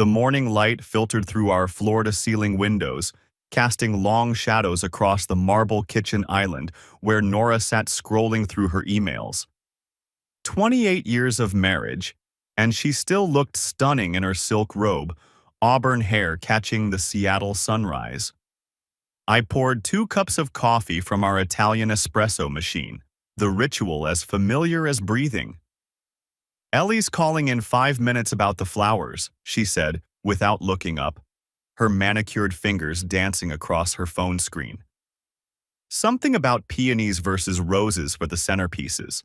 The morning light filtered through our floor-to-ceiling windows, casting long shadows across the marble kitchen island where Nora sat scrolling through her emails. 28 years of marriage, and she still looked stunning in her silk robe, auburn hair catching the Seattle sunrise. I poured 2 cups of coffee from our Italian espresso machine, the ritual as familiar as breathing. "Ellie's calling in 5 minutes about the flowers," she said, without looking up, her manicured fingers dancing across her phone screen. "Something about peonies versus roses for the centerpieces."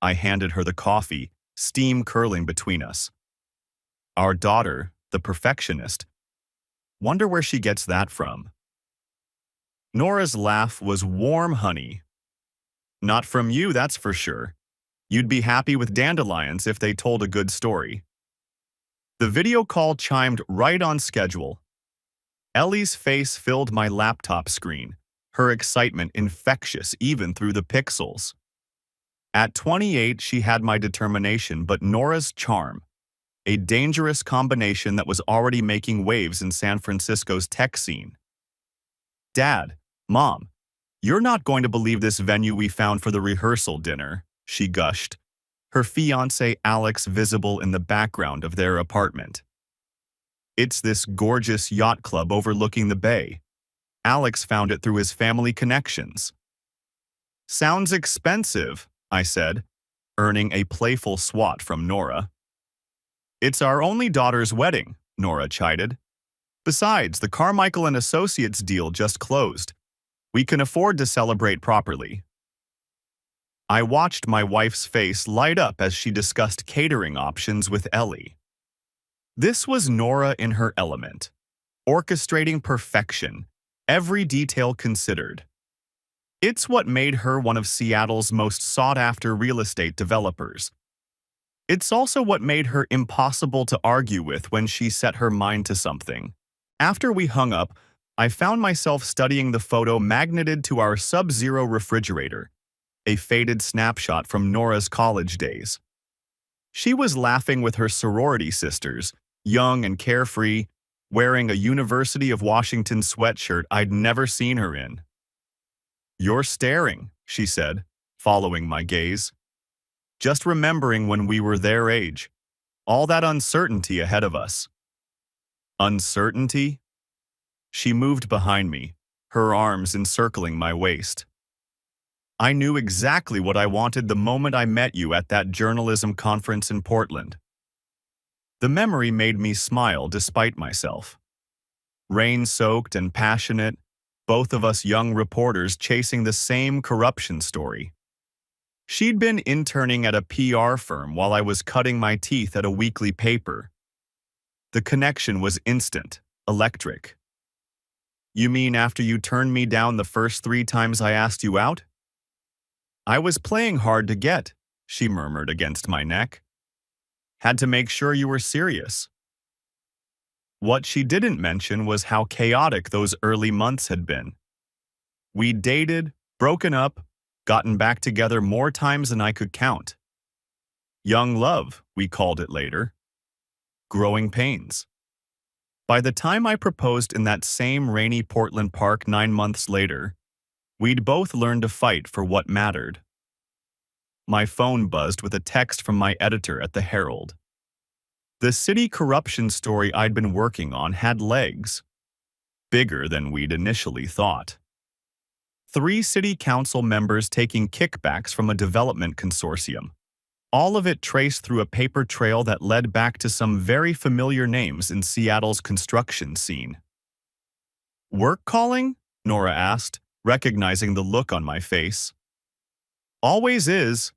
I handed her the coffee, steam curling between us. "Our daughter, the perfectionist. Wonder where she gets that from." Nora's laugh was warm honey. "Not from you, that's for sure. You'd be happy with dandelions if they told a good story." The video call chimed right on schedule. Ellie's face filled my laptop screen, her excitement infectious even through the pixels. At 28, she had my determination, but Nora's charm, a dangerous combination that was already making waves in San Francisco's tech scene. "Dad, Mom, you're not going to believe this venue we found for the rehearsal dinner," she gushed, her fiancé Alex visible in the background of their apartment. "It's this gorgeous yacht club overlooking the bay. Alex found it through his family connections." "Sounds expensive," I said, earning a playful swat from Nora. "It's our only daughter's wedding," Nora chided. "Besides, the Carmichael and Associates deal just closed. We can afford to celebrate properly." I watched my wife's face light up as she discussed catering options with Ellie. This was Nora in her element, orchestrating perfection, every detail considered. It's what made her one of Seattle's most sought-after real estate developers. It's also what made her impossible to argue with when she set her mind to something. After we hung up, I found myself studying the photo magneted to our Sub-Zero refrigerator, a faded snapshot from Nora's college days. She was laughing with her sorority sisters, young and carefree, wearing a University of Washington sweatshirt I'd never seen her in. "You're staring," she said, following my gaze. "Just remembering when we were their age. All that uncertainty ahead of us." "Uncertainty?" She moved behind me, her arms encircling my waist. "I knew exactly what I wanted the moment I met you at that journalism conference in Portland." The memory made me smile despite myself. Rain-soaked and passionate, both of us young reporters chasing the same corruption story. She'd been interning at a PR firm while I was cutting my teeth at a weekly paper. The connection was instant, electric. "You mean after you turned me down the first 3 times I asked you out?" "I was playing hard to get," she murmured against my neck. "Had to make sure you were serious." What she didn't mention was how chaotic those early months had been. We'd dated, broken up, gotten back together more times than I could count. Young love, we called it later. Growing pains. By the time I proposed in that same rainy Portland park 9 months later, we'd both learned to fight for what mattered. My phone buzzed with a text from my editor at the Herald. The city corruption story I'd been working on had legs. Bigger than we'd initially thought. 3 city council members taking kickbacks from a development consortium. All of it traced through a paper trail that led back to some very familiar names in Seattle's construction scene. "Work calling?" Nora asked, recognizing the look on my face. "Always is,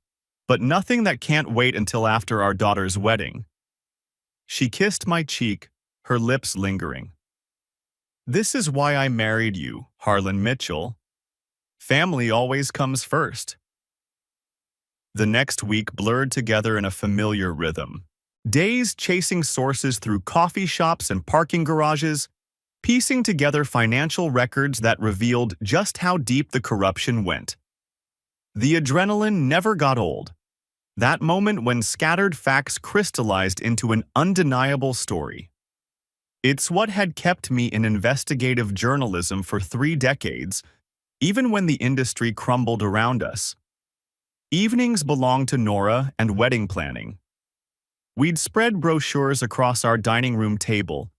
but nothing that can't wait until after our daughter's wedding." She kissed my cheek, her lips lingering. "This is why I married you, Harlan Mitchell. Family always comes first." The next week blurred together in a familiar rhythm. Days chasing sources through coffee shops and parking garages, piecing together financial records that revealed just how deep the corruption went. The adrenaline never got old. That moment when scattered facts crystallized into an undeniable story. It's what had kept me in investigative journalism for 3 decades, even when the industry crumbled around us. Evenings belonged to Nora and wedding planning. We'd spread brochures across our dining room table,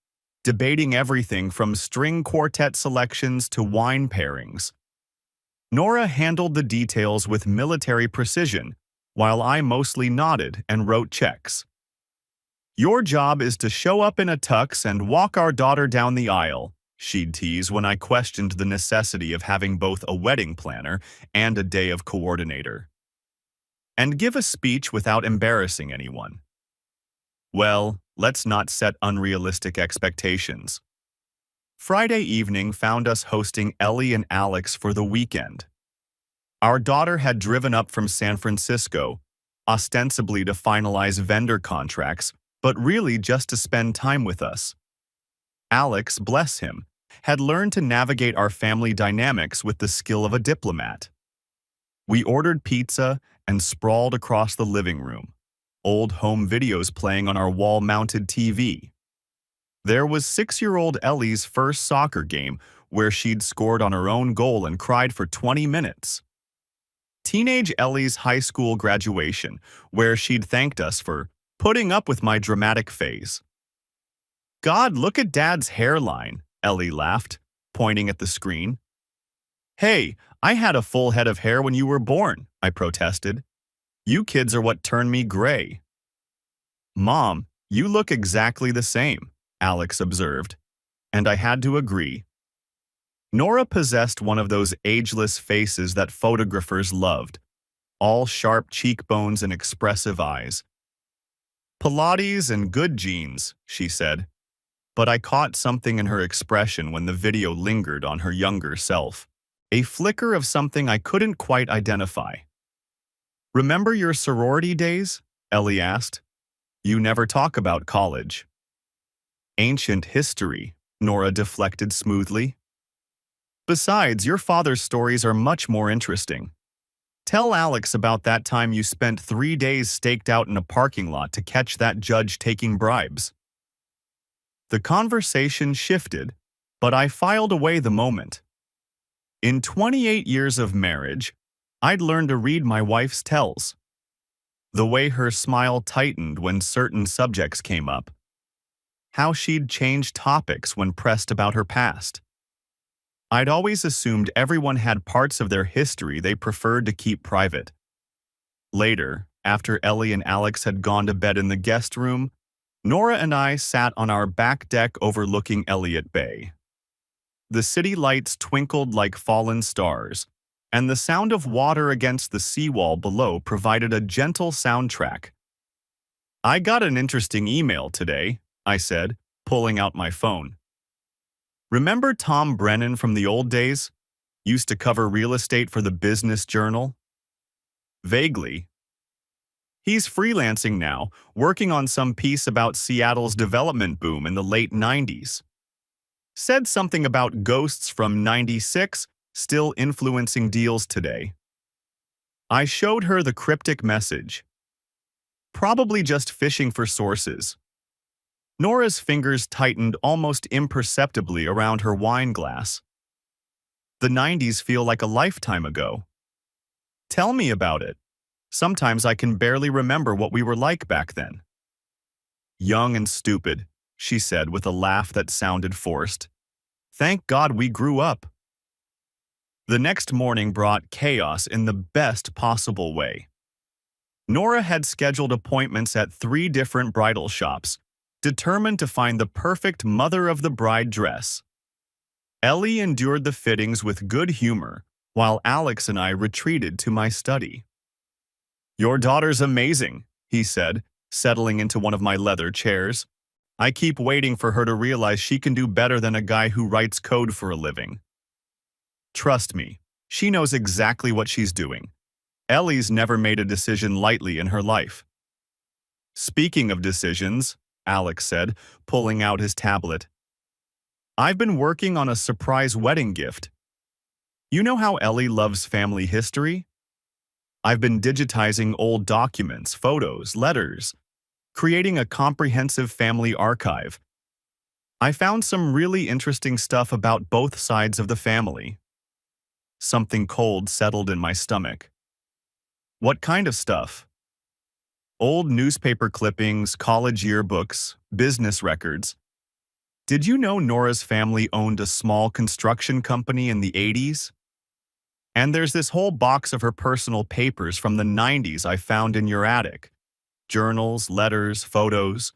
debating everything from string quartet selections to wine pairings. Nora handled the details with military precision, while I mostly nodded and wrote checks. "Your job is to show up in a tux and walk our daughter down the aisle," she'd tease when I questioned the necessity of having both a wedding planner and a day of coordinator. "And give a speech without embarrassing anyone." Well, let's not set unrealistic expectations. Friday evening found us hosting Ellie and Alex for the weekend. Our daughter had driven up from San Francisco, ostensibly to finalize vendor contracts, but really just to spend time with us. Alex, bless him, had learned to navigate our family dynamics with the skill of a diplomat. We ordered pizza and sprawled across the living room, old home videos playing on our wall-mounted TV. There was 6-year-old Ellie's first soccer game where she'd scored on her own goal and cried for 20 minutes. Teenage Ellie's high school graduation, where she'd thanked us for putting up with my dramatic phase. "God, look at Dad's hairline," Ellie laughed, pointing at the screen. "Hey, I had a full head of hair when you were born," I protested. "You kids are what turned me gray." "Mom, you look exactly the same," Alex observed, and I had to agree. Nora possessed one of those ageless faces that photographers loved, all sharp cheekbones and expressive eyes. "Pilates and good genes," she said, but I caught something in her expression when the video lingered on her younger self, a flicker of something I couldn't quite identify. "Remember your sorority days?" Ellie asked. "You never talk about college." "Ancient history," Nora deflected smoothly. "Besides, your father's stories are much more interesting. Tell Alex about that time you spent 3 days staked out in a parking lot to catch that judge taking bribes." The conversation shifted, but I filed away the moment. In 28 years of marriage, I'd learned to read my wife's tells. The way her smile tightened when certain subjects came up. How she'd change topics when pressed about her past. I'd always assumed everyone had parts of their history they preferred to keep private. Later, after Ellie and Alex had gone to bed in the guest room, Nora and I sat on our back deck overlooking Elliott Bay. The city lights twinkled like fallen stars, and the sound of water against the seawall below provided a gentle soundtrack. "I got an interesting email today," I said, pulling out my phone. "Remember Tom Brennan from the old days? Used to cover real estate for the Business Journal?" "Vaguely." "He's freelancing now, working on some piece about Seattle's development boom in the late 90s. Said something about ghosts from 96 still influencing deals today." I showed her the cryptic message. "Probably just fishing for sources." Nora's fingers tightened almost imperceptibly around her wine glass. "The 90s feel like a lifetime ago." "Tell me about it. Sometimes I can barely remember what we were like back then." "Young and stupid," she said with a laugh that sounded forced. "Thank God we grew up." The next morning brought chaos in the best possible way. Nora had scheduled appointments at 3 different bridal shops, determined to find the perfect mother-of-the-bride dress. Ellie endured the fittings with good humor, while Alex and I retreated to my study. "Your daughter's amazing," he said, settling into one of my leather chairs. "I keep waiting for her to realize she can do better than a guy who writes code for a living." "Trust me, she knows exactly what she's doing. Ellie's never made a decision lightly in her life." "Speaking of decisions," Alex said, pulling out his tablet, "I've been working on a surprise wedding gift. You know how Ellie loves family history? I've been digitizing old documents, photos, letters, creating a comprehensive family archive. I found some really interesting stuff about both sides of the family. Something cold settled in my stomach. What kind of stuff? Old newspaper clippings, college yearbooks, business records. Did you know Nora's family owned a small construction company in the 80s? And there's this whole box of her personal papers from the 90s I found in your attic. Journals, letters, photos.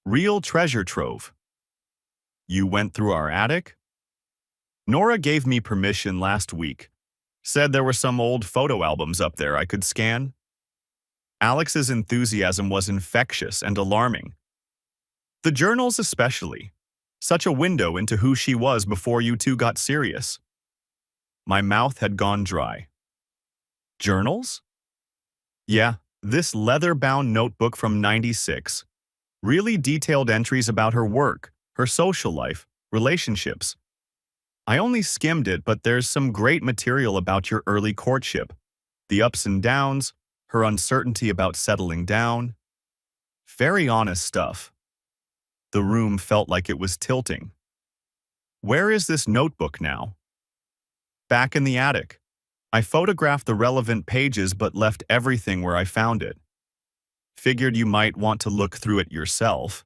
Real treasure trove. You went through our attic? Nora gave me permission last week. Said there were some old photo albums up there I could scan. Alex's enthusiasm was infectious and alarming. The journals especially. Such a window into who she was before you two got serious. My mouth had gone dry. Journals? Yeah, this leather-bound notebook from '96. Really detailed entries about her work, her social life, relationships. I only skimmed it, but there's some great material about your early courtship. The ups and downs, her uncertainty about settling down. Very honest stuff. The room felt like it was tilting. Where is this notebook now? Back in the attic. I photographed the relevant pages but left everything where I found it. Figured you might want to look through it yourself.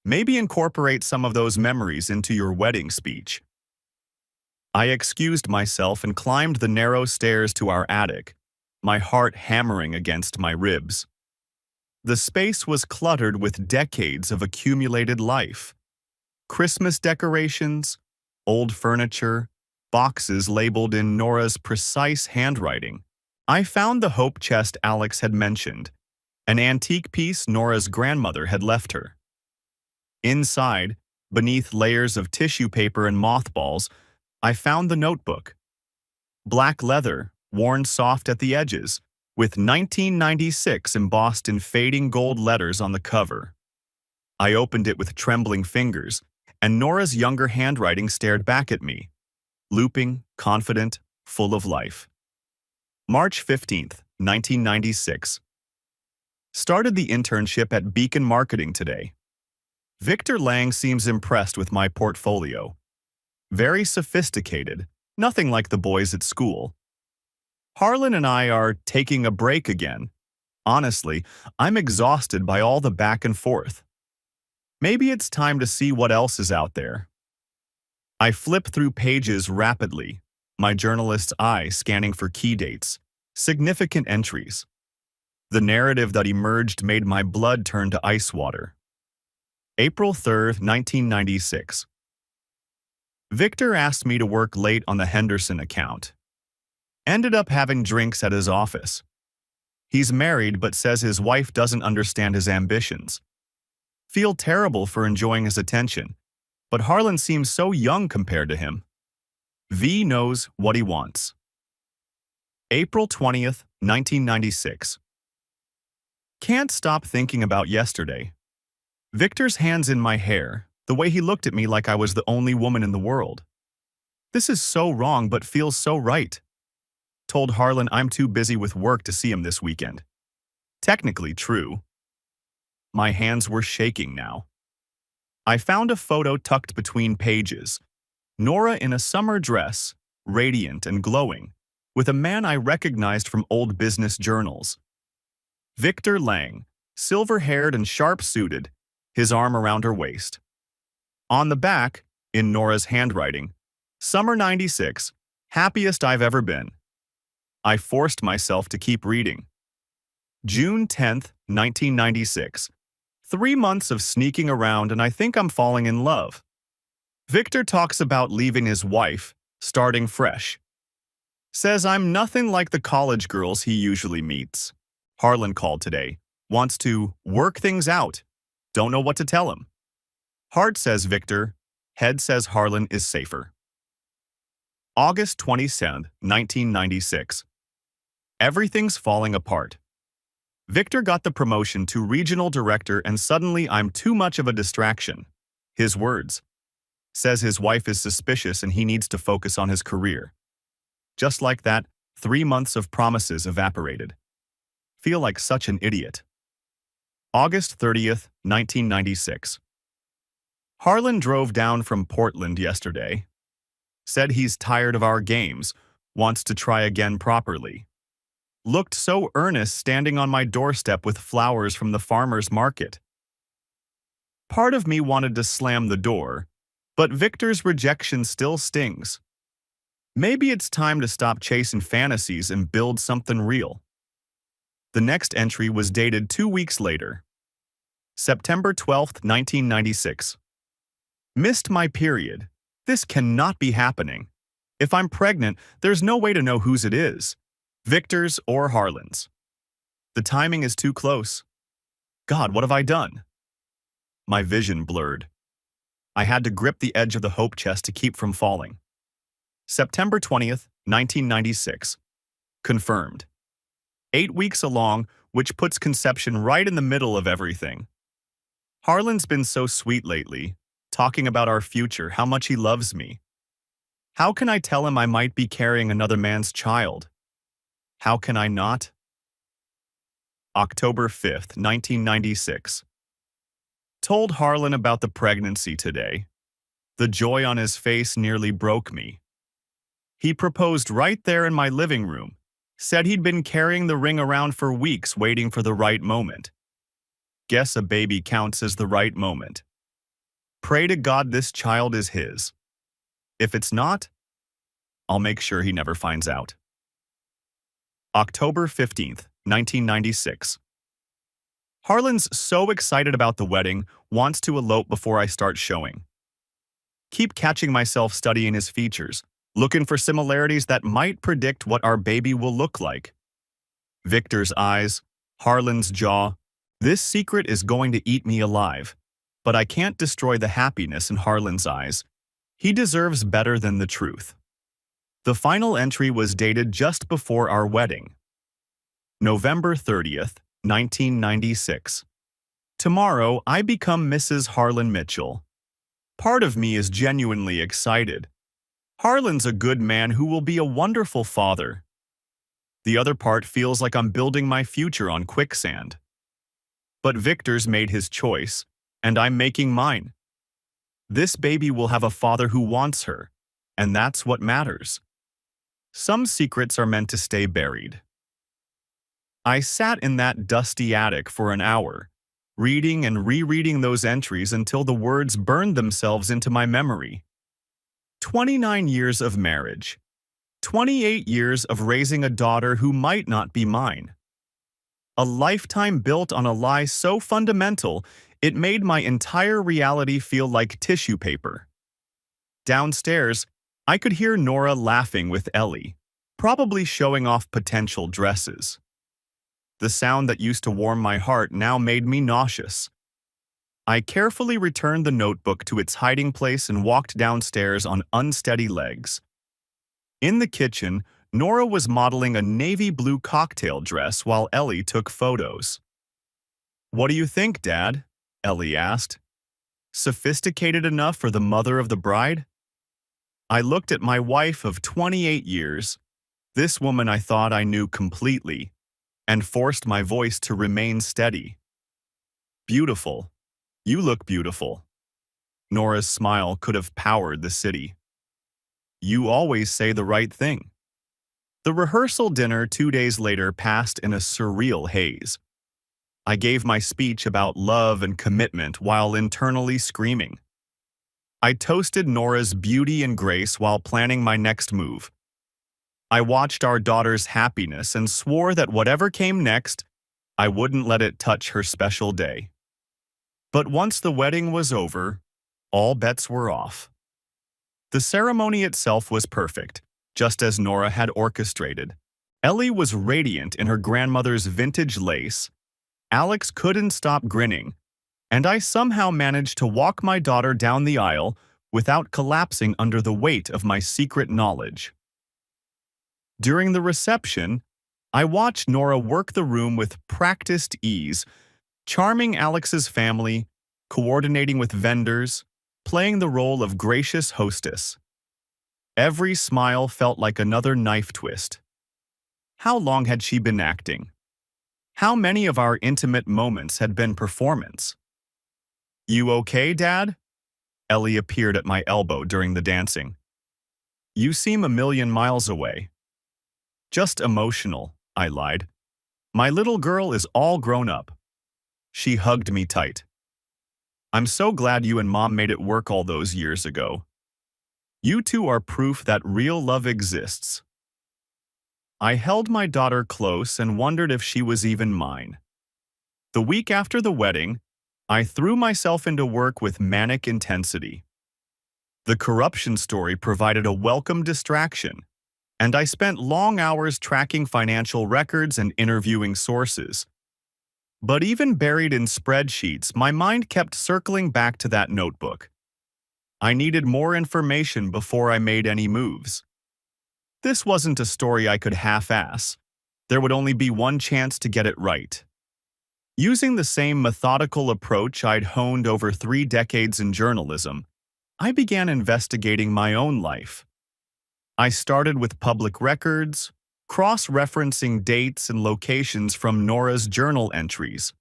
Maybe incorporate some of those memories into your wedding speech. I excused myself and climbed the narrow stairs to our attic, my heart hammering against my ribs. The space was cluttered with decades of accumulated life. Christmas decorations, old furniture, boxes labeled in Nora's precise handwriting. I found the hope chest Alex had mentioned, an antique piece Nora's grandmother had left her. Inside, beneath layers of tissue paper and mothballs, I found the notebook. Black leather, worn soft at the edges, with 1996 embossed in fading gold letters on the cover. I opened it with trembling fingers, and Nora's younger handwriting stared back at me, looping, confident, full of life. March 15th, 1996. Started the internship at Beacon Marketing today. Victor Lang seems impressed with my portfolio. Very sophisticated, nothing like the boys at school. Harlan and I are taking a break again. Honestly, I'm exhausted by all the back and forth. Maybe it's time to see what else is out there. I flip through pages rapidly, my journalist's eye scanning for key dates, significant entries. The narrative that emerged made my blood turn to ice water. April 3rd, 1996. Victor asked me to work late on the Henderson account. Ended up having drinks at his office. He's married but says his wife doesn't understand his ambitions. Feel terrible for enjoying his attention, but Harlan seems so young compared to him. V knows what he wants. April 20th, 1996. Can't stop thinking about yesterday. Victor's hands in my hair, the way he looked at me like I was the only woman in the world. This is so wrong but feels so right. Told Harlan I'm too busy with work to see him this weekend. Technically true. My hands were shaking now. I found a photo tucked between pages. Nora in a summer dress, radiant and glowing, with a man I recognized from old business journals. Victor Lang, silver-haired and sharp-suited, his arm around her waist. On the back, in Nora's handwriting, Summer '96, happiest I've ever been. I forced myself to keep reading. June 10th, 1996. 3 months of sneaking around and I think I'm falling in love. Victor talks about leaving his wife, starting fresh. Says I'm nothing like the college girls he usually meets. Harlan called today. Wants to work things out. Don't know what to tell him. Heart says Victor. Head says Harlan is safer. August 27th, 1996. Everything's falling apart. Victor got the promotion to regional director and suddenly I'm too much of a distraction. His words. Says his wife is suspicious and he needs to focus on his career. Just like that, 3 months of promises evaporated. Feel like such an idiot. August 30th, 1996. Harlan drove down from Portland yesterday. Said he's tired of our games, wants to try again properly. Looked so earnest standing on my doorstep with flowers from the farmer's market. Part of me wanted to slam the door, but Victor's rejection still stings. Maybe it's time to stop chasing fantasies and build something real. The next entry was dated 2 weeks later. September 12th, 1996. Missed my period. This cannot be happening. If I'm pregnant, there's no way to know whose it is, Victor's or Harlan's. The timing is too close. God, what have I done? My vision blurred. I had to grip the edge of the hope chest to keep from falling. September 20th, 1996. Confirmed. 8 weeks along, which puts conception right in the middle of everything. Harlan's been so sweet lately, talking about our future, how much he loves me. How can I tell him I might be carrying another man's child? How can I not? October 5th, 1996. Told Harlan about the pregnancy today. The joy on his face nearly broke me. He proposed right there in my living room, said he'd been carrying the ring around for weeks waiting for the right moment. Guess a baby counts as the right moment. Pray to God this child is his. If it's not, I'll make sure he never finds out. October 15th, 1996. Harlan's so excited about the wedding, wants to elope before I start showing. Keep catching myself studying his features, looking for similarities that might predict what our baby will look like. Victor's eyes, Harlan's jaw. This secret is going to eat me alive, but I can't destroy the happiness in Harlan's eyes. He deserves better than the truth. The final entry was dated just before our wedding. November 30th, 1996. Tomorrow, I become Mrs. Harlan Mitchell. Part of me is genuinely excited. Harlan's a good man who will be a wonderful father. The other part feels like I'm building my future on quicksand. But Victor's made his choice, and I'm making mine. This baby will have a father who wants her, and that's what matters. Some secrets are meant to stay buried. I sat in that dusty attic for an hour, reading and rereading those entries until the words burned themselves into my memory. 29 years of marriage. 28 years of raising a daughter who might not be mine. A lifetime built on a lie so fundamental, it made my entire reality feel like tissue paper. Downstairs, I could hear Nora laughing with Ellie, probably showing off potential dresses. The sound that used to warm my heart now made me nauseous. I carefully returned the notebook to its hiding place and walked downstairs on unsteady legs. In the kitchen, Nora was modeling a navy blue cocktail dress while Ellie took photos. "What do you think, Dad?" Ellie asked. "Sophisticated enough for the mother of the bride?" I looked at my wife of 28 years, this woman I thought I knew completely, and forced my voice to remain steady. "Beautiful. You look beautiful." Nora's smile could have powered the city. "You always say the right thing." The rehearsal dinner 2 days later passed in a surreal haze. I gave my speech about love and commitment while internally screaming. I toasted Nora's beauty and grace while planning my next move. I watched our daughter's happiness and swore that whatever came next, I wouldn't let it touch her special day. But once the wedding was over, all bets were off. The ceremony itself was perfect, just as Nora had orchestrated. Ellie was radiant in her grandmother's vintage lace. Alex couldn't stop grinning, and I somehow managed to walk my daughter down the aisle without collapsing under the weight of my secret knowledge. During the reception, I watched Nora work the room with practiced ease, charming Alex's family, coordinating with vendors, playing the role of gracious hostess. Every smile felt like another knife twist. How long had she been acting? How many of our intimate moments had been performance? "You okay, Dad?" Ellie appeared at my elbow during the dancing. "You seem a million miles away." "Just emotional," I lied. "My little girl is all grown up." She hugged me tight. "I'm so glad you and Mom made it work all those years ago. You two are proof that real love exists." I held my daughter close and wondered if she was even mine. The week after the wedding, I threw myself into work with manic intensity. The corruption story provided a welcome distraction, and I spent long hours tracking financial records and interviewing sources. But even buried in spreadsheets, my mind kept circling back to that notebook. I needed more information before I made any moves. This wasn't a story I could half-ass. There would only be one chance to get it right. Using the same methodical approach I'd honed over 3 decades in journalism, I began investigating my own life. I started with public records, cross-referencing dates and locations from Nora's journal entries.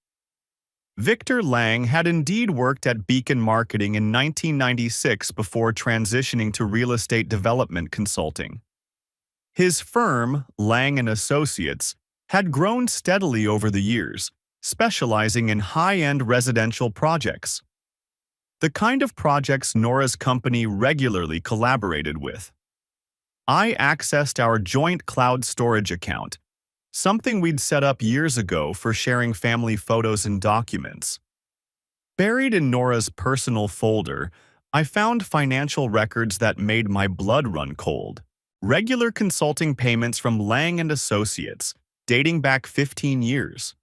Victor Lang had indeed worked at Beacon Marketing in 1996 before transitioning to real estate development consulting. His firm, Lang & Associates, had grown steadily over the years, specializing in high-end residential projects. The kind of projects Nora's company regularly collaborated with. I accessed our joint cloud storage account, something we'd set up years ago for sharing family photos and documents. Buried in Nora's personal folder, I found financial records that made my blood run cold. Regular consulting payments from Lang & Associates, dating back 15 years.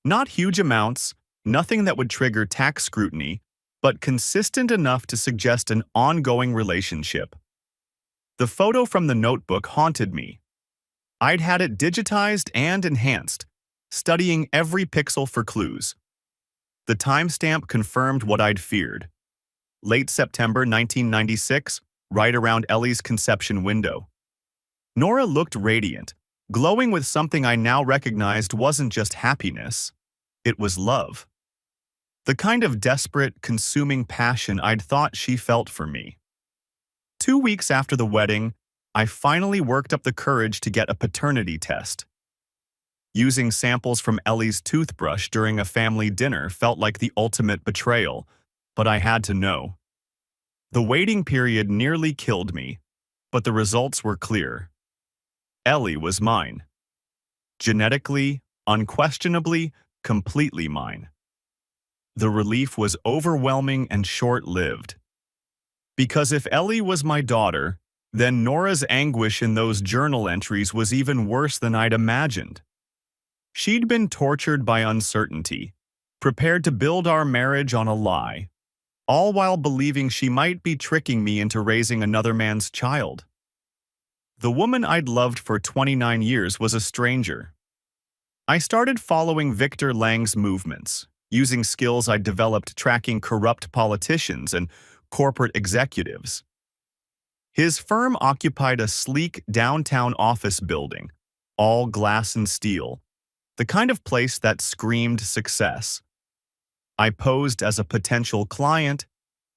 Not huge amounts, nothing that would trigger tax scrutiny, but consistent enough to suggest an ongoing relationship. The photo from the notebook haunted me. I'd had it digitized and enhanced, studying every pixel for clues. The timestamp confirmed what I'd feared. Late September 1996, right around Ellie's conception window. Nora looked radiant, glowing with something I now recognized wasn't just happiness, it was love. The kind of desperate, consuming passion I'd thought she felt for me. 2 weeks after the wedding, I finally worked up the courage to get a paternity test. Using samples from Ellie's toothbrush during a family dinner felt like the ultimate betrayal, but I had to know. The waiting period nearly killed me, but the results were clear. Ellie was mine. Genetically, unquestionably, completely mine. The relief was overwhelming and short-lived. Because if Ellie was my daughter, then Nora's anguish in those journal entries was even worse than I'd imagined. She'd been tortured by uncertainty, prepared to build our marriage on a lie, all while believing she might be tricking me into raising another man's child. The woman I'd loved for 29 years was a stranger. I started following Victor Lang's movements, using skills I'd developed tracking corrupt politicians and corporate executives. His firm occupied a sleek downtown office building, all glass and steel, the kind of place that screamed success. I posed as a potential client,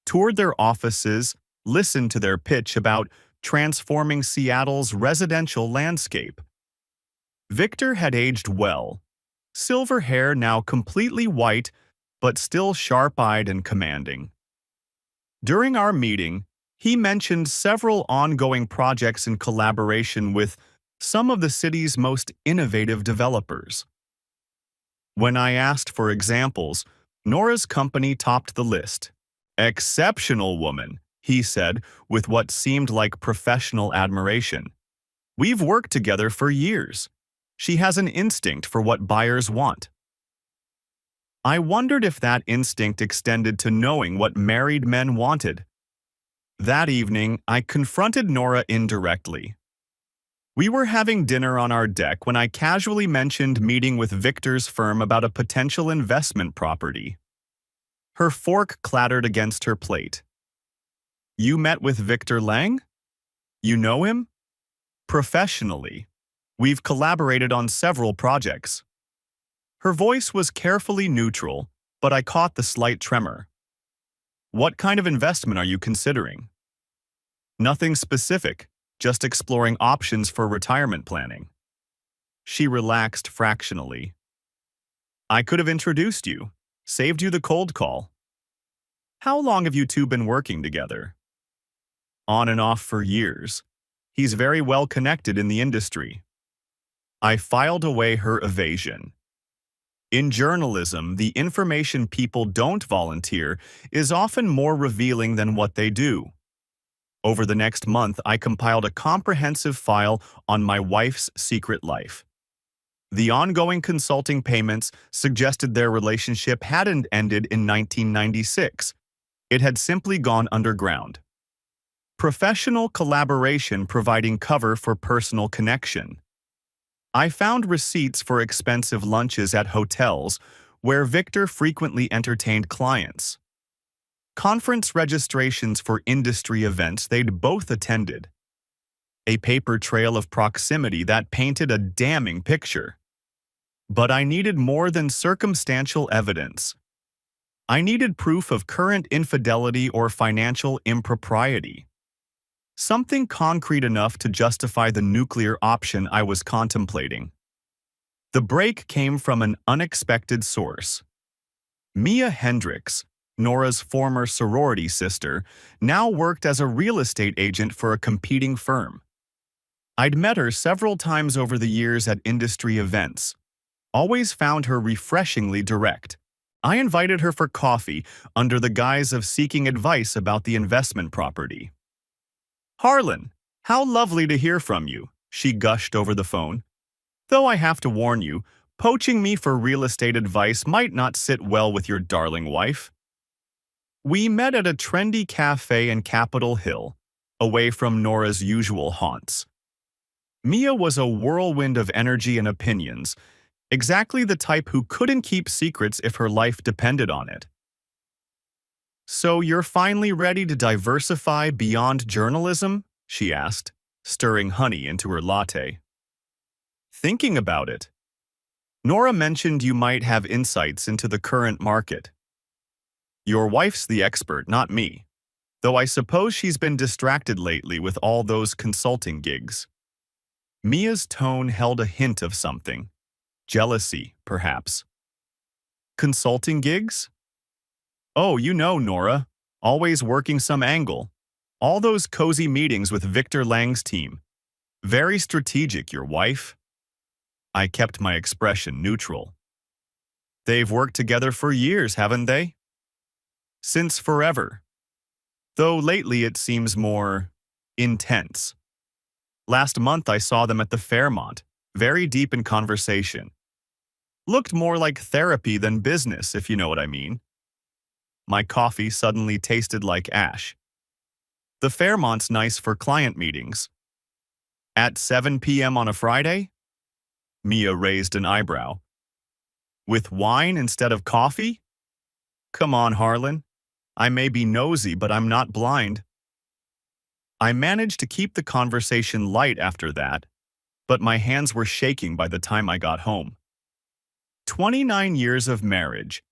toured their offices, listened to their pitch about transforming Seattle's residential landscape. Victor had aged well, silver hair now completely white, but still sharp-eyed and commanding. During our meeting, he mentioned several ongoing projects in collaboration with some of the city's most innovative developers. When I asked for examples, Nora's company topped the list. "Exceptional woman," he said, with what seemed like professional admiration. "We've worked together for years. She has an instinct for what buyers want." I wondered if that instinct extended to knowing what married men wanted. That evening, I confronted Nora indirectly. We were having dinner on our deck when I casually mentioned meeting with Victor's firm about a potential investment property. Her fork clattered against her plate. "You met with Victor Lang? You know him?" "Professionally. We've collaborated on several projects." Her voice was carefully neutral, but I caught the slight tremor. What kind of investment are you considering? Nothing specific, just exploring options for retirement planning. She relaxed fractionally. I could have introduced you, saved you the cold call. How long have you two been working together? On and off for years. He's very well connected in the industry. I filed away her evasion. In journalism, the information people don't volunteer is often more revealing than what they do. Over the next month, I compiled a comprehensive file on my wife's secret life. The ongoing consulting payments suggested their relationship hadn't ended in 1996. It had simply gone underground. Professional collaboration providing cover for personal connection. I found receipts for expensive lunches at hotels where Victor frequently entertained clients. Conference registrations for industry events they'd both attended. A paper trail of proximity that painted a damning picture. But I needed more than circumstantial evidence. I needed proof of current infidelity or financial impropriety. Something concrete enough to justify the nuclear option I was contemplating. The break came from an unexpected source. Mia Hendricks, Nora's former sorority sister, now worked as a real estate agent for a competing firm. I'd met her several times over the years at industry events. Always found her refreshingly direct. I invited her for coffee under the guise of seeking advice about the investment property. "Harlan, how lovely to hear from you," she gushed over the phone. "Though I have to warn you, poaching me for real estate advice might not sit well with your darling wife." We met at a trendy cafe in Capitol Hill, away from Nora's usual haunts. Mia was a whirlwind of energy and opinions, exactly the type who couldn't keep secrets if her life depended on it. "So you're finally ready to diversify beyond journalism?" she asked, stirring honey into her latte. "Thinking about it. Nora mentioned you might have insights into the current market. Your wife's the expert, not me, though I suppose she's been distracted lately with all those consulting gigs." Mia's tone held a hint of something. Jealousy, perhaps. "Consulting gigs? Oh, you know Nora, always working some angle. All those cozy meetings with Victor Lang's team. Very strategic, your wife." I kept my expression neutral. "They've worked together for years, haven't they?" "Since forever. Though lately it seems more intense. Last month I saw them at the Fairmont, very deep in conversation. Looked more like therapy than business, if you know what I mean." My coffee suddenly tasted like ash. "The Fairmont's nice for client meetings." "At 7 p.m. on a Friday?" Mia raised an eyebrow. "With wine instead of coffee? Come on, Harlan. I may be nosy, but I'm not blind." I managed to keep the conversation light after that, but my hands were shaking by the time I got home. 29 years of marriage,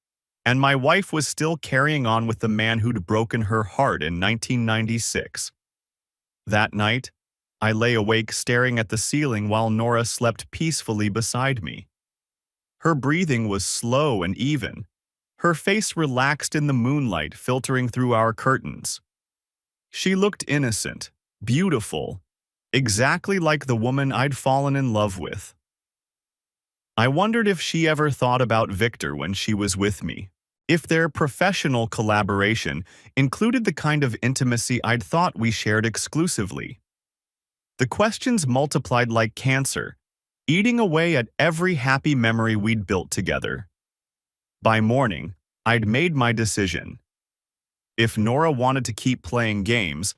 and my wife was still carrying on with the man who'd broken her heart in 1996. That night, I lay awake staring at the ceiling while Nora slept peacefully beside me. Her breathing was slow and even, her face relaxed in the moonlight filtering through our curtains. She looked innocent, beautiful, exactly like the woman I'd fallen in love with. I wondered if she ever thought about Victor when she was with me, if their professional collaboration included the kind of intimacy I'd thought we shared exclusively. The questions multiplied like cancer, eating away at every happy memory we'd built together. By morning, I'd made my decision. If Nora wanted to keep playing games,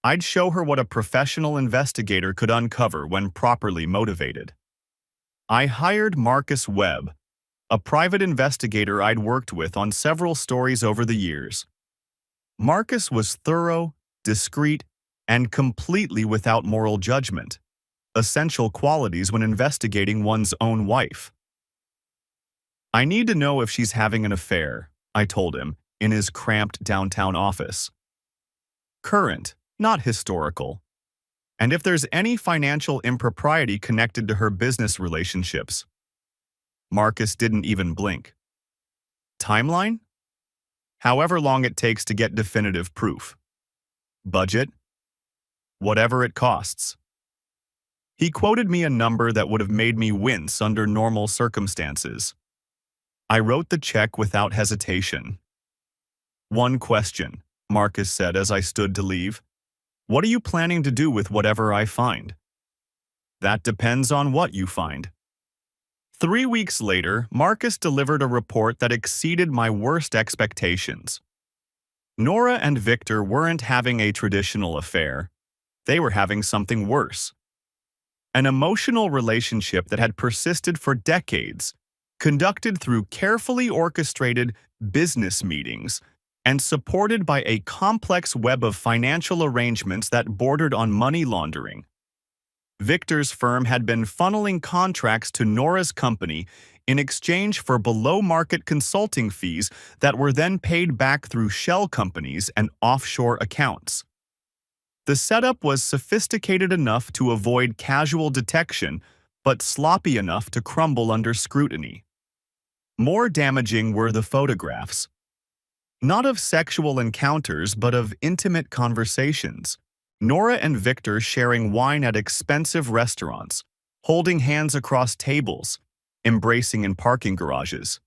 I'd show her what a professional investigator could uncover when properly motivated. I hired Marcus Webb, a private investigator I'd worked with on several stories over the years. Marcus was thorough, discreet, and completely without moral judgment, essential qualities when investigating one's own wife. "I need to know if she's having an affair," I told him, in his cramped downtown office. Current, not historical. And if there's any financial impropriety connected to her business relationships. Marcus didn't even blink. Timeline? However long it takes to get definitive proof. Budget? Whatever it costs. He quoted me a number that would have made me wince under normal circumstances. I wrote the check without hesitation. One question, Marcus said as I stood to leave. What are you planning to do with whatever I find? That depends on what you find. 3 weeks later, Marcus delivered a report that exceeded my worst expectations. Nora and Victor weren't having a traditional affair. They were having something worse. An emotional relationship that had persisted for decades, conducted through carefully orchestrated business meetings, and supported by a complex web of financial arrangements that bordered on money laundering. Victor's firm had been funneling contracts to Nora's company in exchange for below-market consulting fees that were then paid back through shell companies and offshore accounts. The setup was sophisticated enough to avoid casual detection, but sloppy enough to crumble under scrutiny. More damaging were the photographs. Not of sexual encounters, but of intimate conversations. Nora and Victor sharing wine at expensive restaurants, holding hands across tables, embracing in parking garages.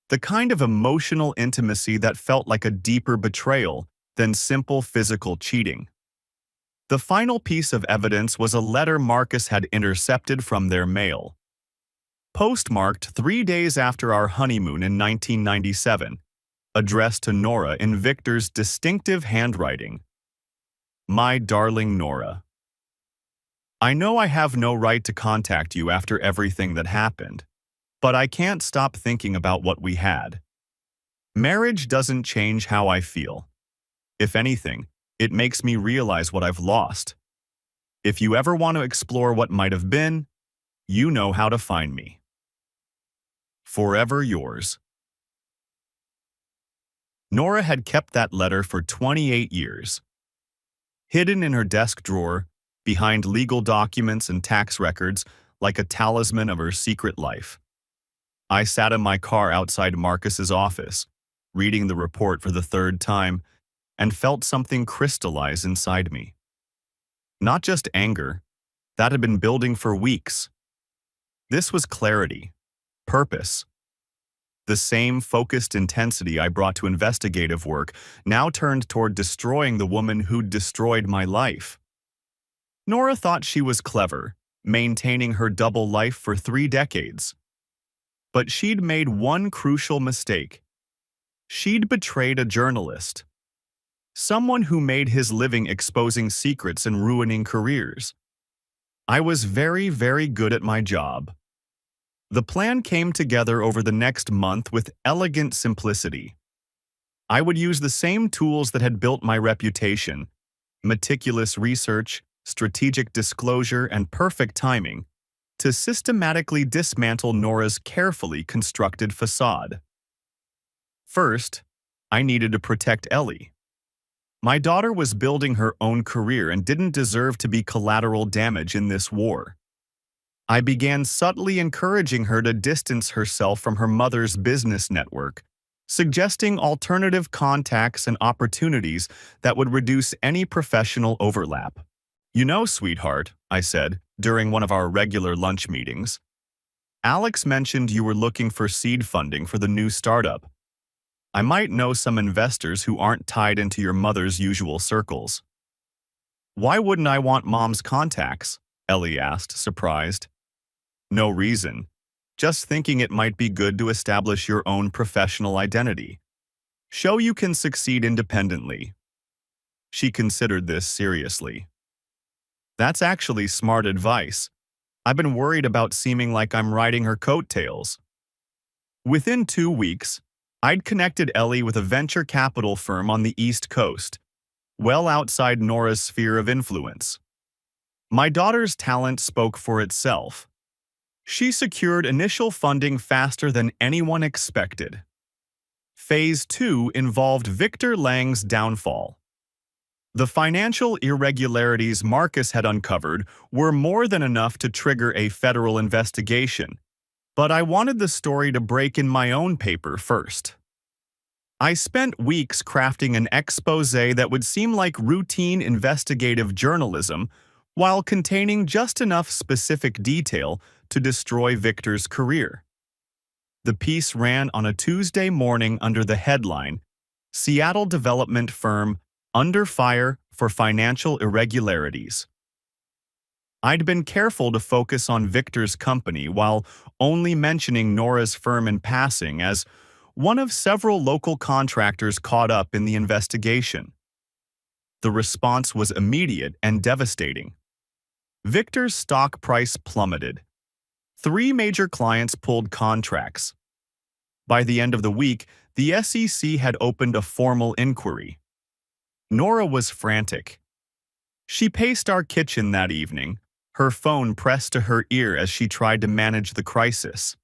The kind of emotional intimacy that felt like a deeper betrayal than simple physical cheating. The final piece of evidence was a letter Marcus had intercepted from their mail. Postmarked 3 days after our honeymoon in 1997, addressed to Nora in Victor's distinctive handwriting. My darling Nora, I know I have no right to contact you after everything that happened, but I can't stop thinking about what we had. Marriage doesn't change how I feel. If anything, it makes me realize what I've lost. If you ever want to explore what might have been, you know how to find me. Forever yours. Nora had kept that letter for 28 years. Hidden in her desk drawer, behind legal documents and tax records, like a talisman of her secret life. I sat in my car outside Marcus's office, reading the report for the 3rd time, and felt something crystallize inside me. Not just anger, that had been building for weeks. This was clarity, purpose. The same focused intensity I brought to investigative work now turned toward destroying the woman who'd destroyed my life. Nora thought she was clever, maintaining her double life for 3 decades. But she'd made one crucial mistake. She'd betrayed a journalist. Someone who made his living exposing secrets and ruining careers. I was very, very good at my job. The plan came together over the next month with elegant simplicity. I would use the same tools that had built my reputation, meticulous research, strategic disclosure, and perfect timing, to systematically dismantle Nora's carefully constructed facade. First, I needed to protect Ellie. My daughter was building her own career and didn't deserve to be collateral damage in this war. I began subtly encouraging her to distance herself from her mother's business network, suggesting alternative contacts and opportunities that would reduce any professional overlap. You know, sweetheart, I said, during one of our regular lunch meetings, Alex mentioned you were looking for seed funding for the new startup. I might know some investors who aren't tied into your mother's usual circles. Why wouldn't I want Mom's contacts? Ellie asked, surprised. No reason. Just thinking it might be good to establish your own professional identity. Show you can succeed independently. She considered this seriously. That's actually smart advice. I've been worried about seeming like I'm riding her coattails. Within 2 weeks, I'd connected Ellie with a venture capital firm on the East Coast, well outside Nora's sphere of influence. My daughter's talent spoke for itself. She secured initial funding faster than anyone expected. Phase 2 involved Victor Lang's downfall. The financial irregularities Marcus had uncovered were more than enough to trigger a federal investigation, but I wanted the story to break in my own paper first. I spent weeks crafting an exposé that would seem like routine investigative journalism while containing just enough specific detail to destroy Victor's career. The piece ran on a Tuesday morning under the headline, Seattle Development Firm Under Fire for Financial Irregularities. I'd been careful to focus on Victor's company while only mentioning Nora's firm in passing as one of several local contractors caught up in the investigation. The response was immediate and devastating. Victor's stock price plummeted. 3 major clients pulled contracts. By the end of the week, the SEC had opened a formal inquiry. Nora was frantic. She paced our kitchen that evening, her phone pressed to her ear as she tried to manage the crisis.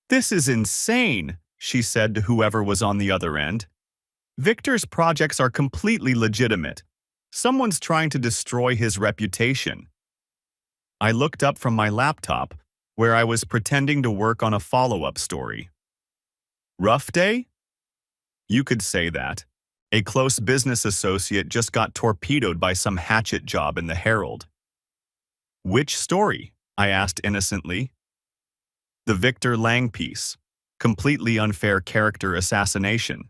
"This is insane," she said to whoever was on the other end. "Victor's projects are completely legitimate. Someone's trying to destroy his reputation." I looked up from my laptop, where I was pretending to work on a follow-up story. Rough day? You could say that. A close business associate just got torpedoed by some hatchet job in the Herald. "Which story?" I asked innocently. "The Victor Lang piece. Completely unfair character assassination."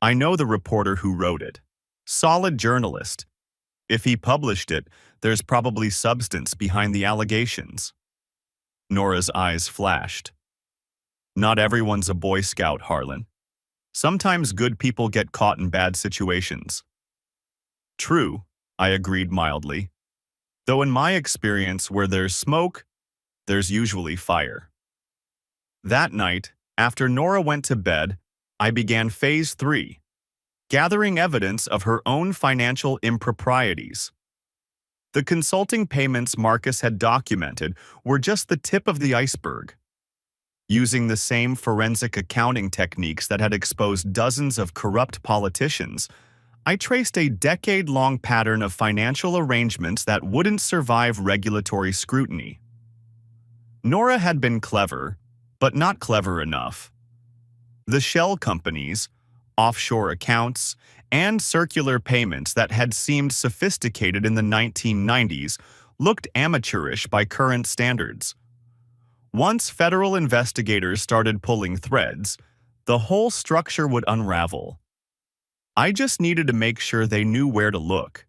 "I know the reporter who wrote it. Solid journalist. If he published it, there's probably substance behind the allegations." Nora's eyes flashed. "Not everyone's a Boy Scout, Harlan. Sometimes good people get caught in bad situations." "True," I agreed mildly. "Though in my experience, where there's smoke, there's usually fire." That night, after Nora went to bed, I began Phase 3, gathering evidence of her own financial improprieties. The consulting payments Marcus had documented were just the tip of the iceberg. Using the same forensic accounting techniques that had exposed dozens of corrupt politicians, I traced a decade-long pattern of financial arrangements that wouldn't survive regulatory scrutiny. Nora had been clever, but not clever enough. The shell companies, offshore accounts, and circular payments that had seemed sophisticated in the 1990s looked amateurish by current standards. Once federal investigators started pulling threads, the whole structure would unravel. I just needed to make sure they knew where to look.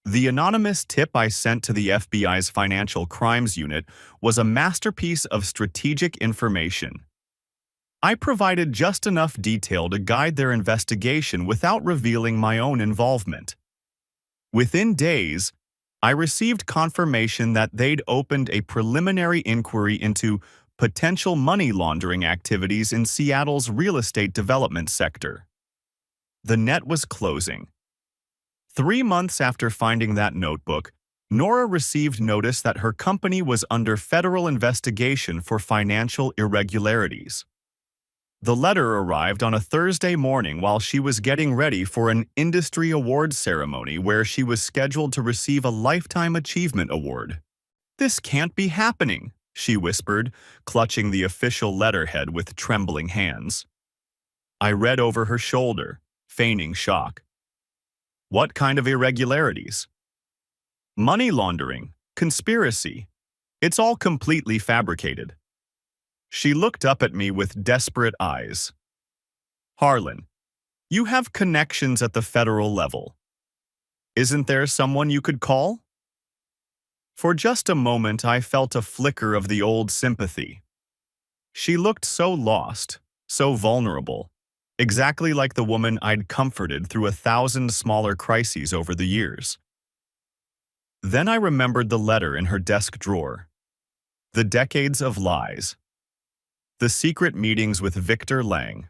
The anonymous tip I sent to the FBI's Financial Crimes Unit was a masterpiece of strategic information. I provided just enough detail to guide their investigation without revealing my own involvement. Within days, I received confirmation that they'd opened a preliminary inquiry into potential money laundering activities in Seattle's real estate development sector. The net was closing. 3 months after finding that notebook, Nora received notice that her company was under federal investigation for financial irregularities. The letter arrived on a Thursday morning while she was getting ready for an industry awards ceremony where she was scheduled to receive a Lifetime Achievement Award. "This can't be happening," she whispered, clutching the official letterhead with trembling hands. I read over her shoulder, feigning shock. "What kind of irregularities?" "Money laundering, conspiracy. It's all completely fabricated." She looked up at me with desperate eyes. "Harlan, you have connections at the federal level. Isn't there someone you could call?" For just a moment, I felt a flicker of the old sympathy. She looked so lost, so vulnerable, exactly like the woman I'd comforted through 1,000 smaller crises over the years. Then I remembered the letter in her desk drawer. The decades of lies. The secret meetings with Victor Lang.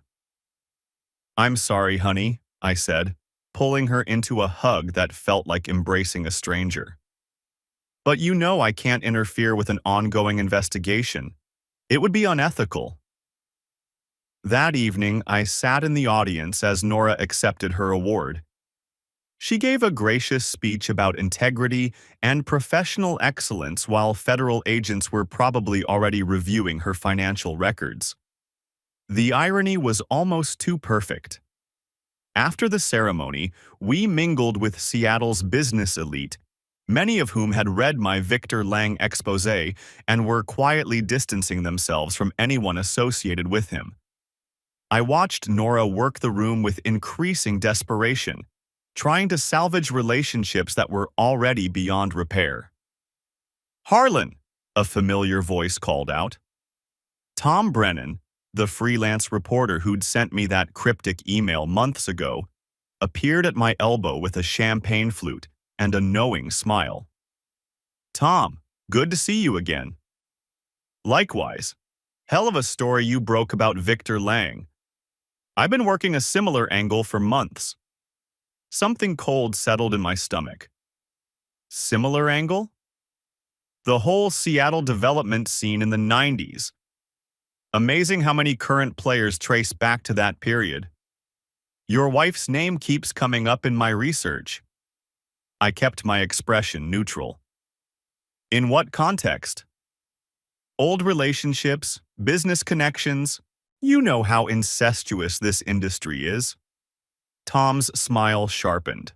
"I'm sorry, honey," I said, pulling her into a hug that felt like embracing a stranger. "But you know I can't interfere with an ongoing investigation. It would be unethical." That evening, I sat in the audience as Nora accepted her award. She gave a gracious speech about integrity and professional excellence while federal agents were probably already reviewing her financial records. The irony was almost too perfect. After the ceremony, we mingled with Seattle's business elite, many of whom had read my Victor Lang exposé and were quietly distancing themselves from anyone associated with him. I watched Nora work the room with increasing desperation, trying to salvage relationships that were already beyond repair. "Harlan," a familiar voice called out. Tom Brennan, the freelance reporter who'd sent me that cryptic email months ago, appeared at my elbow with a champagne flute and a knowing smile. "Tom, good to see you again." "Likewise. Hell of a story you broke about Victor Lang. I've been working a similar angle for months." Something cold settled in my stomach. Similar angle? The whole Seattle development scene in the 90s. Amazing how many current players trace back to that period. Your wife's name keeps coming up in my research. I kept my expression neutral. In what context? Old relationships, business connections. You know how incestuous this industry is. Tom's smile sharpened.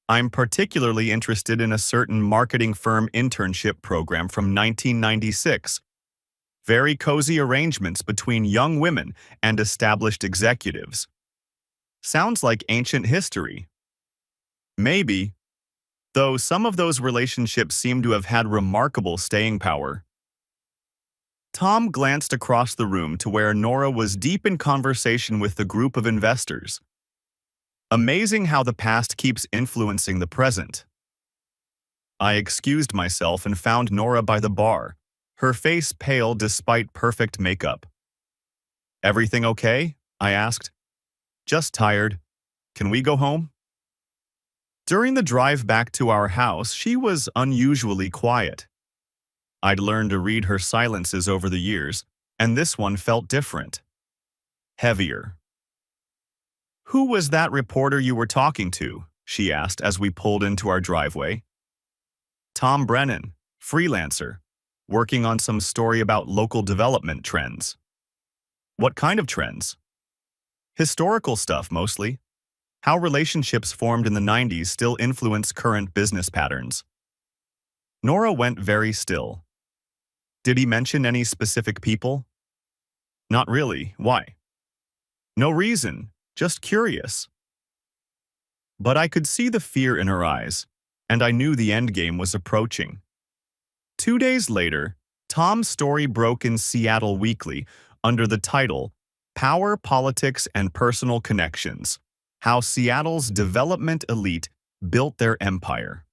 I'm particularly interested in a certain marketing firm internship program from 1996. Very cozy arrangements between young women and established executives. Sounds like ancient history. Maybe, though some of those relationships seem to have had remarkable staying power. Tom glanced across the room to where Nora was deep in conversation with the group of investors. Amazing how the past keeps influencing the present. I excused myself and found Nora by the bar, her face pale despite perfect makeup. "Everything okay?" I asked. "Just tired. Can we go home?" During the drive back to our house, she was unusually quiet. I'd learned to read her silences over the years, and this one felt different. Heavier. "Who was that reporter you were talking to?" she asked as we pulled into our driveway. "Tom Brennan, freelancer, working on some story about local development trends." "What kind of trends?" "Historical stuff, mostly. How relationships formed in the 90s still influence current business patterns." Nora went very still. "Did he mention any specific people?" "Not really. Why?" "No reason. Just curious." But I could see the fear in her eyes, and I knew the endgame was approaching. 2 days later, Tom's story broke in Seattle Weekly under the title "Power, Politics, and Personal Connections: How Seattle's Development Elite Built Their Empire."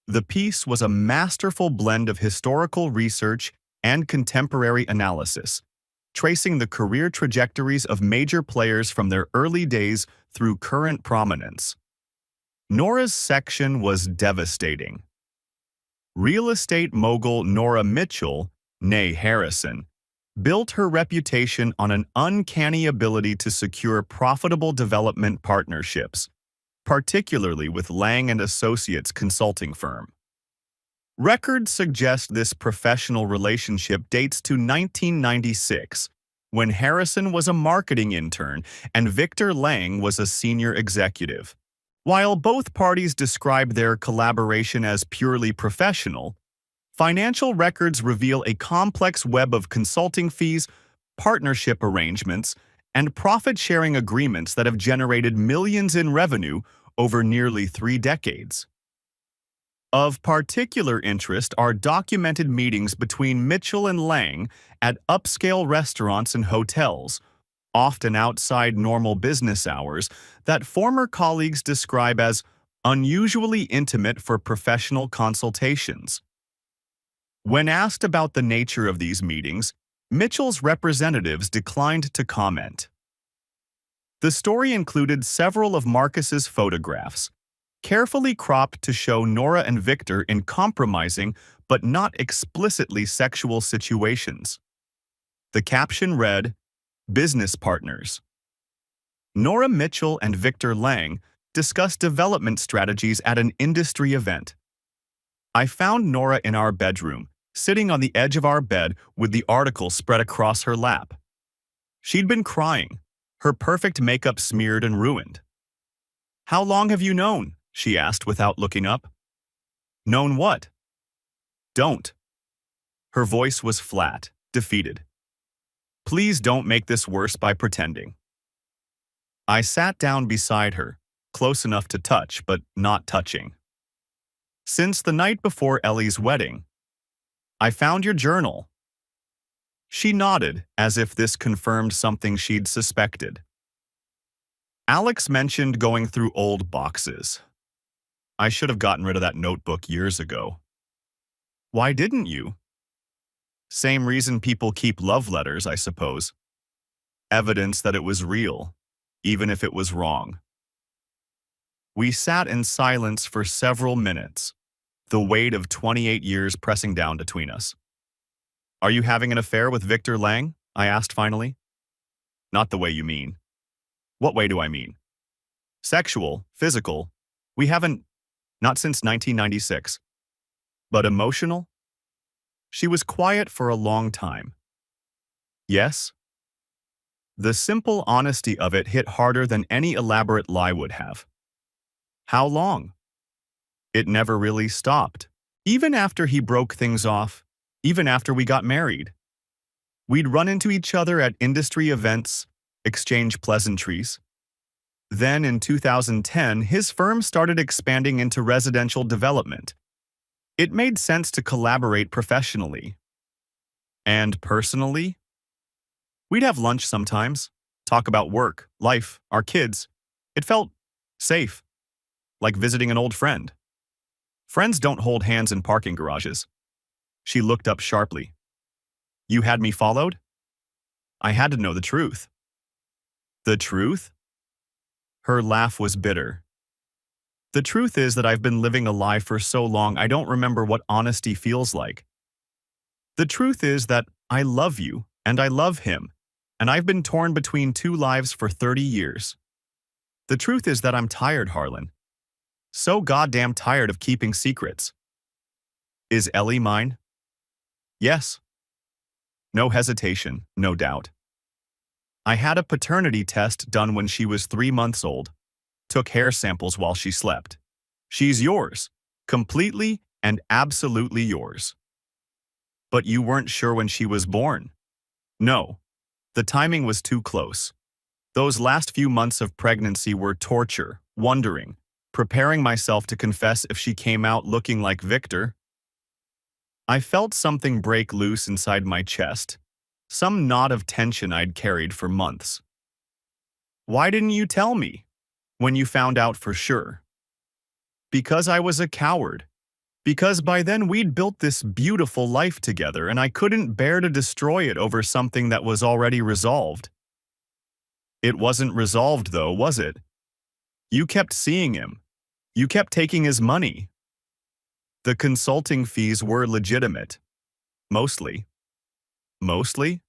The piece was a masterful blend of historical research and contemporary analysis, tracing the career trajectories of major players from their early days through current prominence. Nora's section was devastating. Real estate mogul Nora Mitchell, née Harrison, built her reputation on an uncanny ability to secure profitable development partnerships, particularly with Lang & Associates consulting firm. Records suggest this professional relationship dates to 1996, when Harrison was a marketing intern and Victor Lang was a senior executive. While both parties describe their collaboration as purely professional, financial records reveal a complex web of consulting fees, partnership arrangements, and profit-sharing agreements that have generated millions in revenue over nearly 3 decades. Of particular interest are documented meetings between Mitchell and Lang at upscale restaurants and hotels, often outside normal business hours, that former colleagues describe as unusually intimate for professional consultations. When asked about the nature of these meetings, Mitchell's representatives declined to comment. The story included several of Marcus's photographs, carefully cropped to show Nora and Victor in compromising but not explicitly sexual situations. The caption read, Business partners. Nora Mitchell and Victor Lang discussed development strategies at an industry event. I found Nora in our bedroom, sitting on the edge of our bed with the article spread across her lap. She'd been crying, her perfect makeup smeared and ruined. "How long have you known?" she asked without looking up. "Known what?" "Don't." Her voice was flat, defeated. "Please don't make this worse by pretending." I sat down beside her, close enough to touch but not touching. "Since the night before Ellie's wedding. I found your journal." She nodded, as if this confirmed something she'd suspected. "Alex mentioned going through old boxes. I should have gotten rid of that notebook years ago." "Why didn't you?" "Same reason people keep love letters, I suppose. Evidence that it was real, even if it was wrong." We sat in silence for several minutes, the weight of 28 years pressing down between us. "Are you having an affair with Victor Lang?" I asked finally. "Not the way you mean." "What way do I mean?" "Sexual, physical. We haven't, not since 1996. "But emotional?" She was quiet for a long time. "Yes." The simple honesty of it hit harder than any elaborate lie would have. "How long?" It never really stopped. Even after he broke things off, even after we got married. We'd run into each other at industry events, exchange pleasantries. Then in 2010, his firm started expanding into residential development. It made sense to collaborate professionally. And personally? We'd have lunch sometimes, talk about work, life, our kids. It felt safe, like visiting an old friend. Friends don't hold hands in parking garages. She looked up sharply. "You had me followed?" "I had to know the truth." "The truth?" Her laugh was bitter. "The truth is that I've been living a lie for so long I don't remember what honesty feels like. The truth is that I love you, and I love him, and I've been torn between two lives for 30 years. The truth is that I'm tired, Harlan. So goddamn tired of keeping secrets." "Is Ellie mine?" "Yes." No hesitation, no doubt. "I had a paternity test done when she was 3 months old. Took hair samples while she slept. She's yours. Completely and absolutely yours." "But you weren't sure when she was born." "No. The timing was too close. Those last few months of pregnancy were torture, wondering, preparing myself to confess if she came out looking like Victor." I felt something break loose inside my chest, some knot of tension I'd carried for months. "Why didn't you tell me when you found out for sure?" "Because I was a coward. Because by then we'd built this beautiful life together and I couldn't bear to destroy it over something that was already resolved." "It wasn't resolved though, was it? You kept seeing him. You kept taking his money." "The consulting fees were legitimate. Mostly." "Mostly?"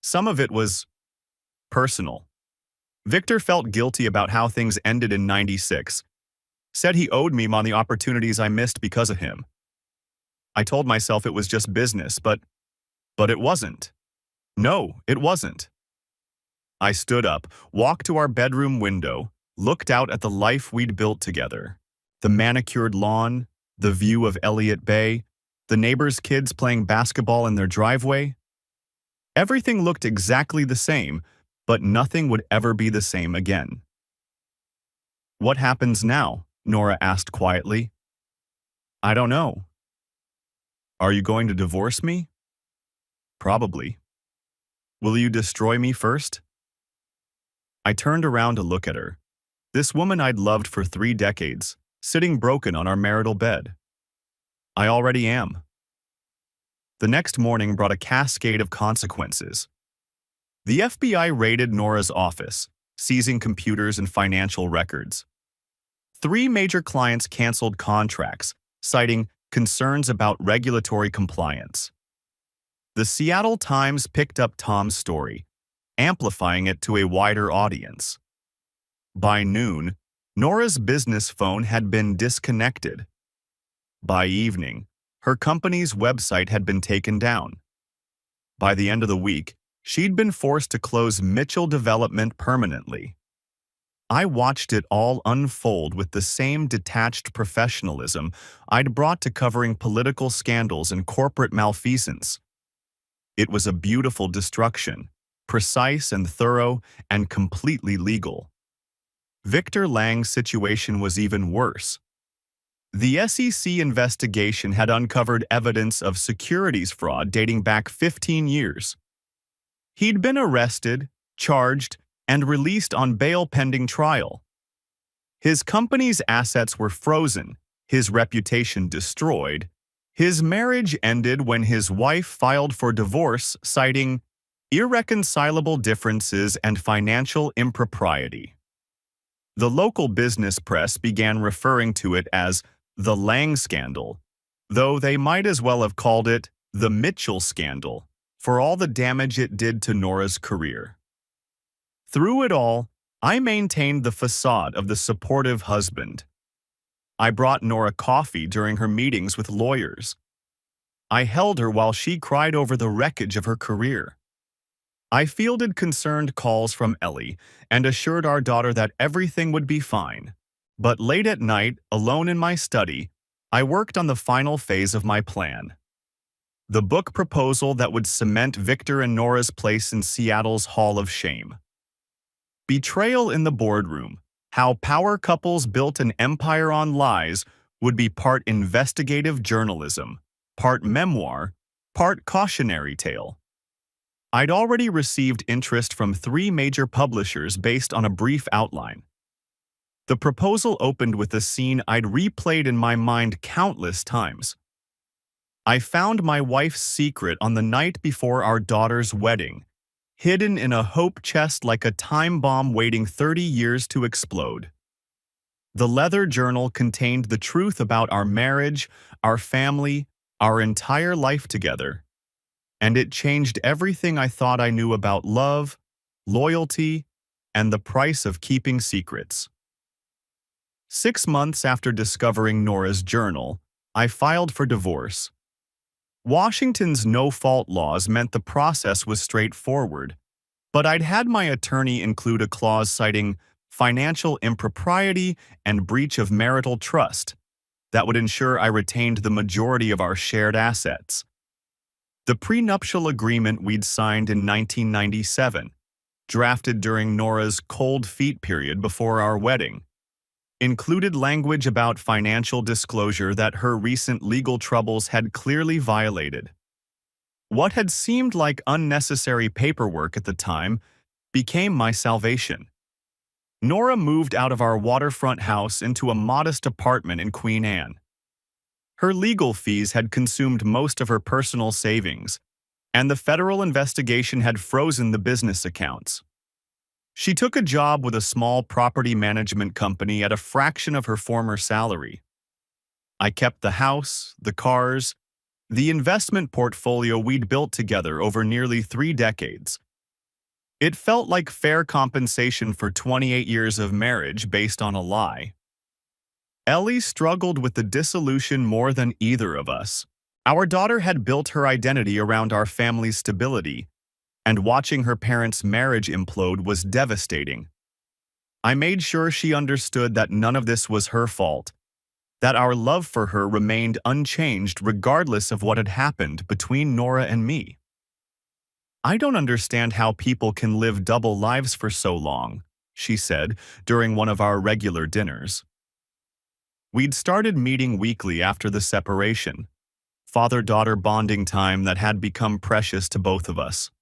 "Some of it was personal. Victor felt guilty about how things ended in '96. Said he owed me on the opportunities I missed because of him. I told myself it was just business, but it wasn't. No, it wasn't." I stood up, walked to our bedroom window, looked out at the life we'd built together. The manicured lawn, the view of Elliott Bay, the neighbors' kids playing basketball in their driveway. Everything looked exactly the same, but nothing would ever be the same again. "What happens now?" Nora asked quietly. "I don't know." "Are you going to divorce me?" "Probably." "Will you destroy me first?" I turned around to look at her. This woman I'd loved for 3 decades, sitting broken on our marital bed. "I already am." The next morning brought a cascade of consequences. The FBI raided Nora's office, seizing computers and financial records. 3 major clients canceled contracts, citing concerns about regulatory compliance. The Seattle Times picked up Tom's story, amplifying it to a wider audience. By noon, Nora's business phone had been disconnected. By evening, her company's website had been taken down. By the end of the week, she'd been forced to close Mitchell Development permanently. I watched it all unfold with the same detached professionalism I'd brought to covering political scandals and corporate malfeasance. It was a beautiful destruction, precise and thorough and completely legal. Victor Lang's situation was even worse. The SEC investigation had uncovered evidence of securities fraud dating back 15 years. He'd been arrested, charged, and released on bail pending trial. His company's assets were frozen, his reputation destroyed. His marriage ended when his wife filed for divorce, citing irreconcilable differences and financial impropriety. The local business press began referring to it as the Lang scandal, though they might as well have called it the Mitchell scandal, for all the damage it did to Nora's career. Through it all, I maintained the facade of the supportive husband. I brought Nora coffee during her meetings with lawyers. I held her while she cried over the wreckage of her career. I fielded concerned calls from Ellie and assured our daughter that everything would be fine. But late at night, alone in my study, I worked on the final phase of my plan. The book proposal that would cement Victor and Nora's place in Seattle's Hall of Shame. Betrayal in the Boardroom: How Power Couples Built an Empire on Lies would be part investigative journalism, part memoir, part cautionary tale. I'd already received interest from 3 major publishers based on a brief outline. The proposal opened with a scene I'd replayed in my mind countless times. I found my wife's secret on the night before our daughter's wedding, hidden in a hope chest like a time bomb waiting 30 years to explode. The leather journal contained the truth about our marriage, our family, our entire life together. And it changed everything I thought I knew about love, loyalty, and the price of keeping secrets. 6 months after discovering Nora's journal, I filed for divorce. Washington's no-fault laws meant the process was straightforward, but I'd had my attorney include a clause citing financial impropriety and breach of marital trust that would ensure I retained the majority of our shared assets. The prenuptial agreement we'd signed in 1997, drafted during Nora's cold feet period before our wedding, included language about financial disclosure that her recent legal troubles had clearly violated. What had seemed like unnecessary paperwork at the time became my salvation. Nora moved out of our waterfront house into a modest apartment in Queen Anne. Her legal fees had consumed most of her personal savings, and the federal investigation had frozen the business accounts. She took a job with a small property management company at a fraction of her former salary. I kept the house, the cars, the investment portfolio we'd built together over nearly 3 decades. It felt like fair compensation for 28 years of marriage based on a lie. Ellie struggled with the dissolution more than either of us. Our daughter had built her identity around our family's stability, and watching her parents' marriage implode was devastating. I made sure she understood that none of this was her fault, that our love for her remained unchanged regardless of what had happened between Nora and me. "I don't understand how people can live double lives for so long," she said during one of our regular dinners. We'd started meeting weekly after the separation, father-daughter bonding time that had become precious to both of us.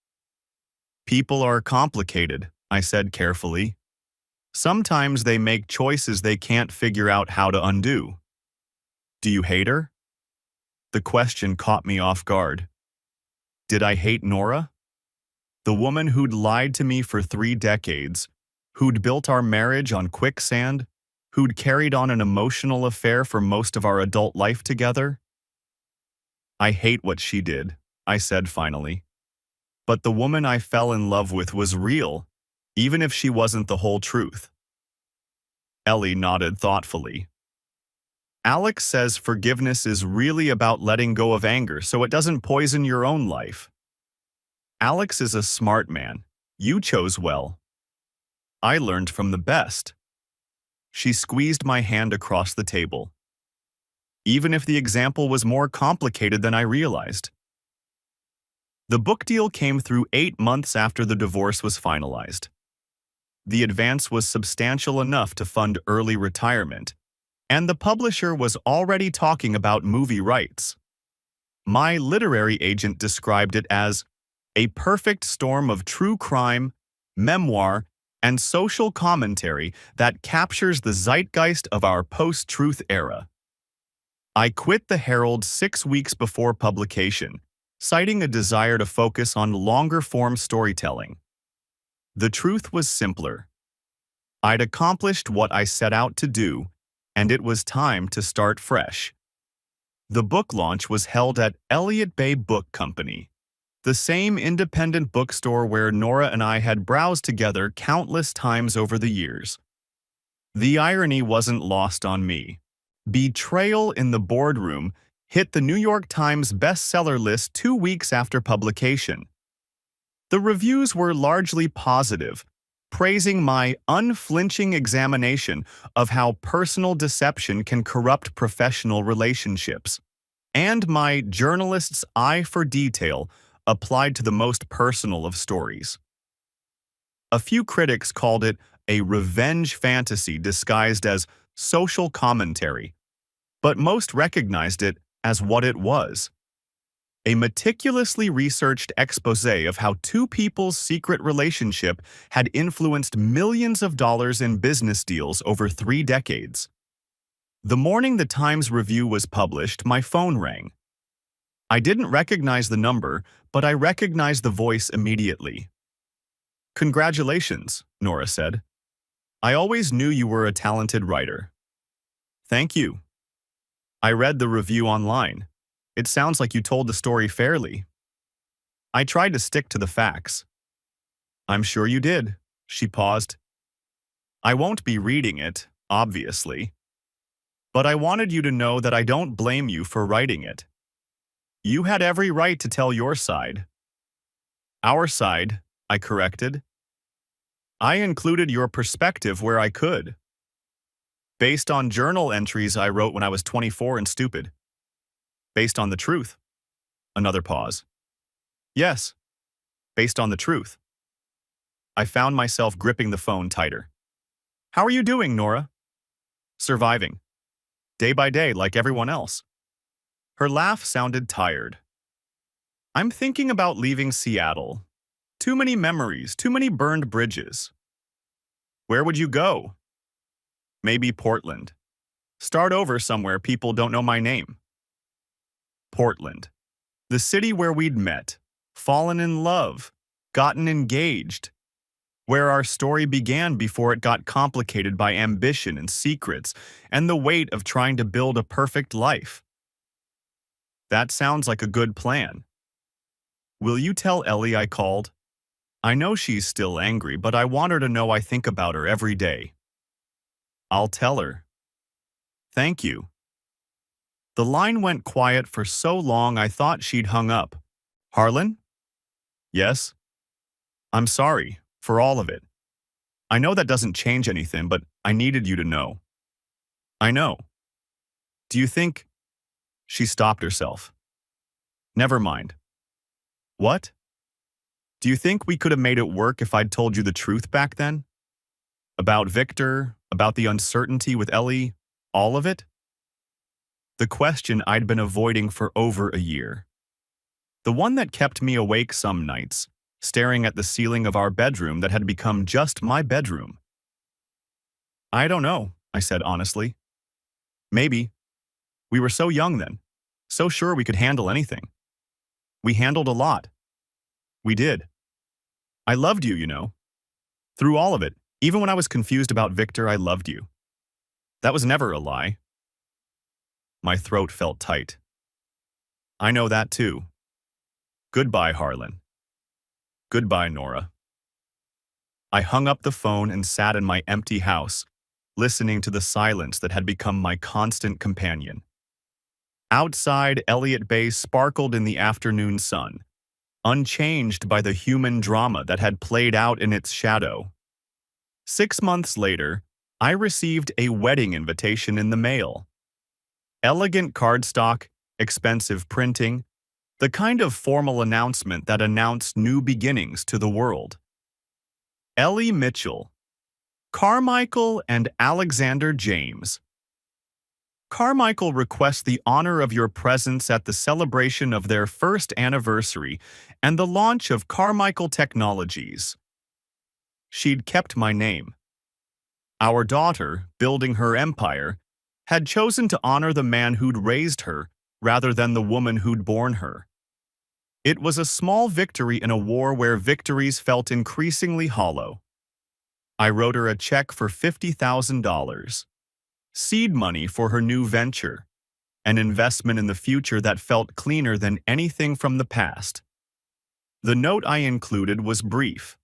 "People are complicated," I said carefully. "Sometimes they make choices they can't figure out how to undo." "Do you hate her?" The question caught me off guard. Did I hate Nora? The woman who'd lied to me for 3 decades, who'd built our marriage on quicksand, who'd carried on an emotional affair for most of our adult life together? "I hate what she did," I said finally. But the woman I fell in love with was real, even if she wasn't the whole truth. Ellie nodded thoughtfully. Alex says forgiveness is really about letting go of anger so it doesn't poison your own life. Alex is a smart man. You chose well. I learned from the best. She squeezed my hand across the table. Even if the example was more complicated than I realized. The book deal came through 8 months after the divorce was finalized. The advance was substantial enough to fund early retirement, and the publisher was already talking about movie rights. My literary agent described it as a perfect storm of true crime, memoir, and social commentary that captures the zeitgeist of our post-truth era. I quit the Herald 6 weeks before publication, citing a desire to focus on longer-form storytelling. The truth was simpler. I'd accomplished what I set out to do, and it was time to start fresh. The book launch was held at Elliott Bay Book Company, the same independent bookstore where Nora and I had browsed together countless times over the years. The irony wasn't lost on me. Betrayal in the Boardroom hit the New York Times bestseller list 2 weeks after publication. The reviews were largely positive, praising my unflinching examination of how personal deception can corrupt professional relationships, and my journalist's eye for detail applied to the most personal of stories. A few critics called it a revenge fantasy disguised as social commentary, but most recognized it as what it was: a meticulously researched exposé of how two people's secret relationship had influenced millions of dollars in business deals over 3 decades. The morning the Times review was published, my phone rang. I didn't recognize the number, but I recognized the voice immediately. "Congratulations," Nora said. "I always knew you were a talented writer." "Thank you. I read the review online. It sounds like you told the story fairly." I tried to stick to the facts. "I'm sure you did." She paused. "I won't be reading it, obviously. But I wanted you to know that I don't blame you for writing it. You had every right to tell your side." "Our side," I corrected. "I included your perspective where I could. Based on journal entries I wrote when I was 24 and stupid. Based on the truth." Another pause. "Yes, based on the truth." I found myself gripping the phone tighter. "How are you doing, Nora?" "Surviving. Day by day, like everyone else." Her laugh sounded tired. "I'm thinking about leaving Seattle. Too many memories, too many burned bridges." "Where would you go?" "Maybe Portland. Start over somewhere people don't know my name." Portland. The city where we'd met, fallen in love, gotten engaged. Where our story began before it got complicated by ambition and secrets and the weight of trying to build a perfect life. "That sounds like a good plan." "Will you tell Ellie I called? I know she's still angry, but I want her to know I think about her every day." "I'll tell her." "Thank you." The line went quiet for so long I thought she'd hung up. "Harlan?" "Yes?" "I'm sorry for all of it. I know that doesn't change anything, but I needed you to know." "I know. Do you think—" She stopped herself. "Never mind." "What?" "Do you think we could have made it work if I'd told you the truth back then? About Victor, about the uncertainty with Ellie, all of it?" The question I'd been avoiding for over a year. The one that kept me awake some nights, staring at the ceiling of our bedroom that had become just my bedroom. "I don't know," I said honestly. "Maybe. We were so young then, so sure we could handle anything. We handled a lot. We did. I loved you, you know. Through all of it, even when I was confused about Victor, I loved you. That was never a lie." My throat felt tight. "I know that too. Goodbye, Harlan." Goodbye, Nora. I hung up the phone and sat in my empty house, listening to the silence that had become my constant companion. Outside, Elliott Bay sparkled in the afternoon sun, unchanged by the human drama that had played out in its shadow. 6 months later, I received a wedding invitation in the mail. Elegant cardstock, expensive printing, the kind of formal announcement that announced new beginnings to the world. Ellie Mitchell, Carmichael and Alexander James. Carmichael requests the honor of your presence at the celebration of their first anniversary and the launch of Carmichael Technologies. She'd kept my name. Our daughter, building her empire, had chosen to honor the man who'd raised her rather than the woman who'd born her. It was a small victory in a war where victories felt increasingly hollow. I wrote her a check for $50,000. Seed money for her new venture, an investment in the future that felt cleaner than anything from the past. The note I included was brief.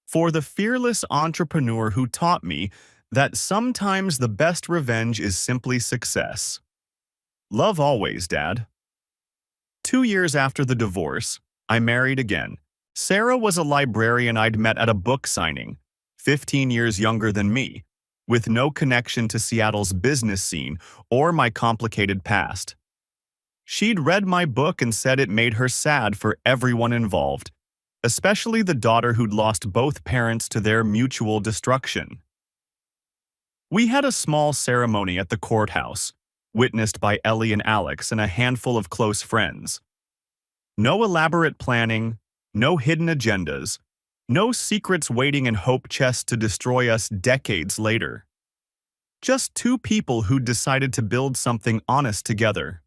For the fearless entrepreneur who taught me that sometimes the best revenge is simply success. Love always, Dad. 2 years after the divorce, I married again. Sarah was a librarian I'd met at a book signing, 15 years younger than me, with no connection to Seattle's business scene or my complicated past. She'd read my book and said it made her sad for everyone involved, especially the daughter who'd lost both parents to their mutual destruction. We had a small ceremony at the courthouse, witnessed by Ellie and Alex and a handful of close friends. No elaborate planning, no hidden agendas, no secrets waiting in hope chests to destroy us decades later. Just two people who decided to build something honest together.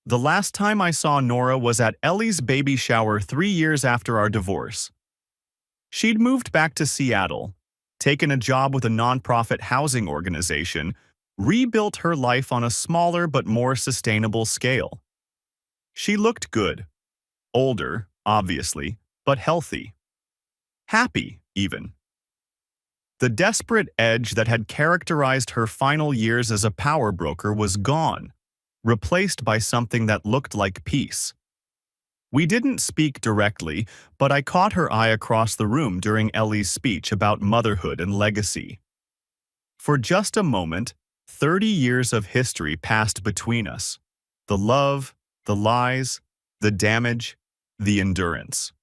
The last time I saw Nora was at Ellie's baby shower 3 years after our divorce. She'd moved back to Seattle, taken a job with a nonprofit housing organization, rebuilt her life on a smaller but more sustainable scale. She looked good. Older, obviously, but healthy. Happy, even. The desperate edge that had characterized her final years as a power broker was gone, replaced by something that looked like peace. We didn't speak directly, but I caught her eye across the room during Ellie's speech about motherhood and legacy. For just a moment, 30 years of history passed between us. The love, the lies, the damage, the endurance.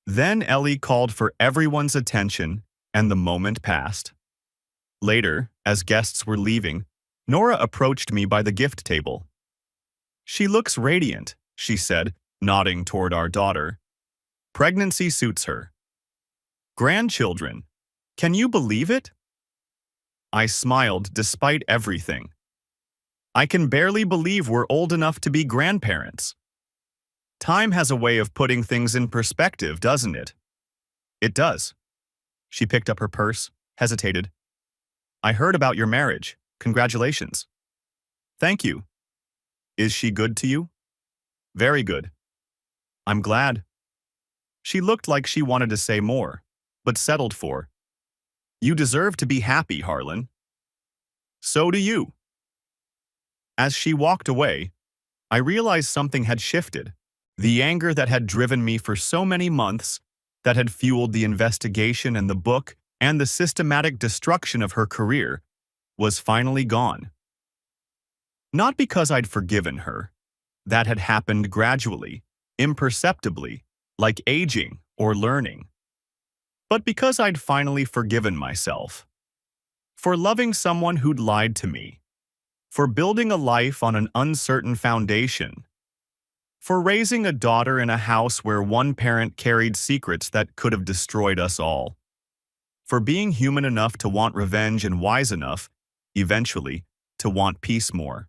Then Ellie called for everyone's attention, and the moment passed. Later, as guests were leaving, Nora approached me by the gift table. "She looks radiant," she said, nodding toward our daughter. "Pregnancy suits her. Grandchildren. Can you believe it?" I smiled despite everything. I can barely believe we're old enough to be grandparents. Time has a way of putting things in perspective, doesn't it? It does. She picked up her purse, hesitated. "I heard about your marriage. Congratulations." "Thank you. Is she good to you?" "Very good." "I'm glad." She looked like she wanted to say more, but settled for, "You deserve to be happy, Harlan." "So do you." As she walked away, I realized something had shifted. The anger that had driven me for so many months, that had fueled the investigation and the book and the systematic destruction of her career, was finally gone. Not because I'd forgiven her. That had happened gradually, imperceptibly, like aging or learning. But because I'd finally forgiven myself. For loving someone who'd lied to me. For building a life on an uncertain foundation. For raising a daughter in a house where one parent carried secrets that could have destroyed us all. For being human enough to want revenge and wise enough, eventually, to want peace more.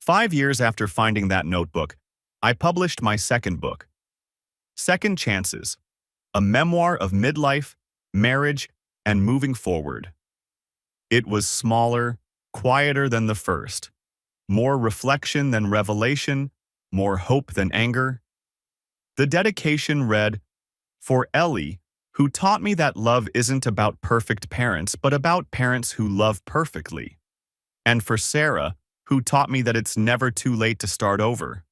5 years after finding that notebook, I published my second book, Second Chances, a memoir of midlife, marriage, and moving forward. It was smaller, quieter than the first, more reflection than revelation, more hope than anger. The dedication read, "For Ellie, who taught me that love isn't about perfect parents, but about parents who love perfectly. And for Sarah, who taught me that it's never too late to start over."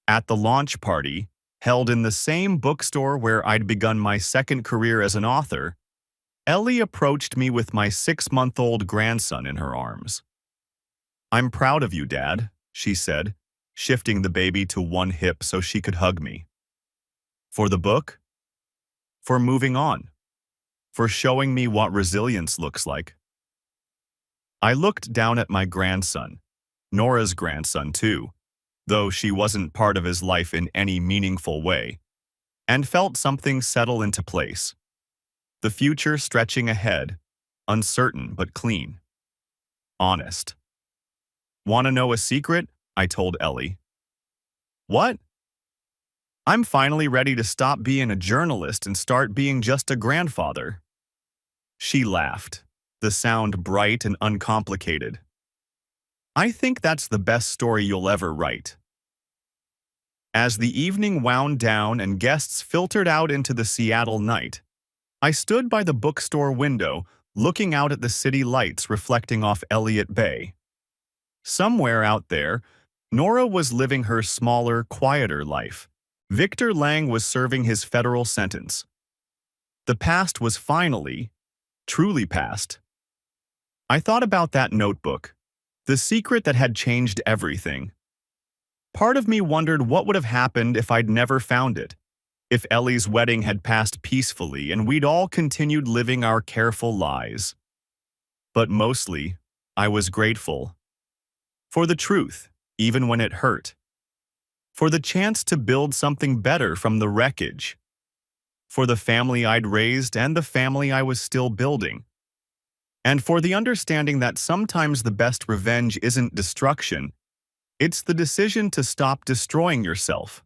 At the launch party, held in the same bookstore where I'd begun my second career as an author, Ellie approached me with my 6-month-old grandson in her arms. "I'm proud of you, Dad," she said, shifting the baby to one hip so she could hug me. "For the book? For moving on? For showing me what resilience looks like?" I looked down at my grandson, Nora's grandson too, though she wasn't part of his life in any meaningful way, and felt something settle into place. The future stretching ahead, uncertain but clean. Honest. "Want to know a secret?" I told Ellie. "What?" "I'm finally ready to stop being a journalist and start being just a grandfather." She laughed, the sound bright and uncomplicated. "I think that's the best story you'll ever write." As the evening wound down and guests filtered out into the Seattle night, I stood by the bookstore window, looking out at the city lights reflecting off Elliott Bay. Somewhere out there, Nora was living her smaller, quieter life. Victor Lang was serving his federal sentence. The past was finally, truly past. I thought about that notebook, the secret that had changed everything. Part of me wondered what would have happened if I'd never found it, if Ellie's wedding had passed peacefully and we'd all continued living our careful lives. But mostly, I was grateful. For the truth, even when it hurt. For the chance to build something better from the wreckage. For the family I'd raised and the family I was still building. And for the understanding that sometimes the best revenge isn't destruction, it's the decision to stop destroying yourself.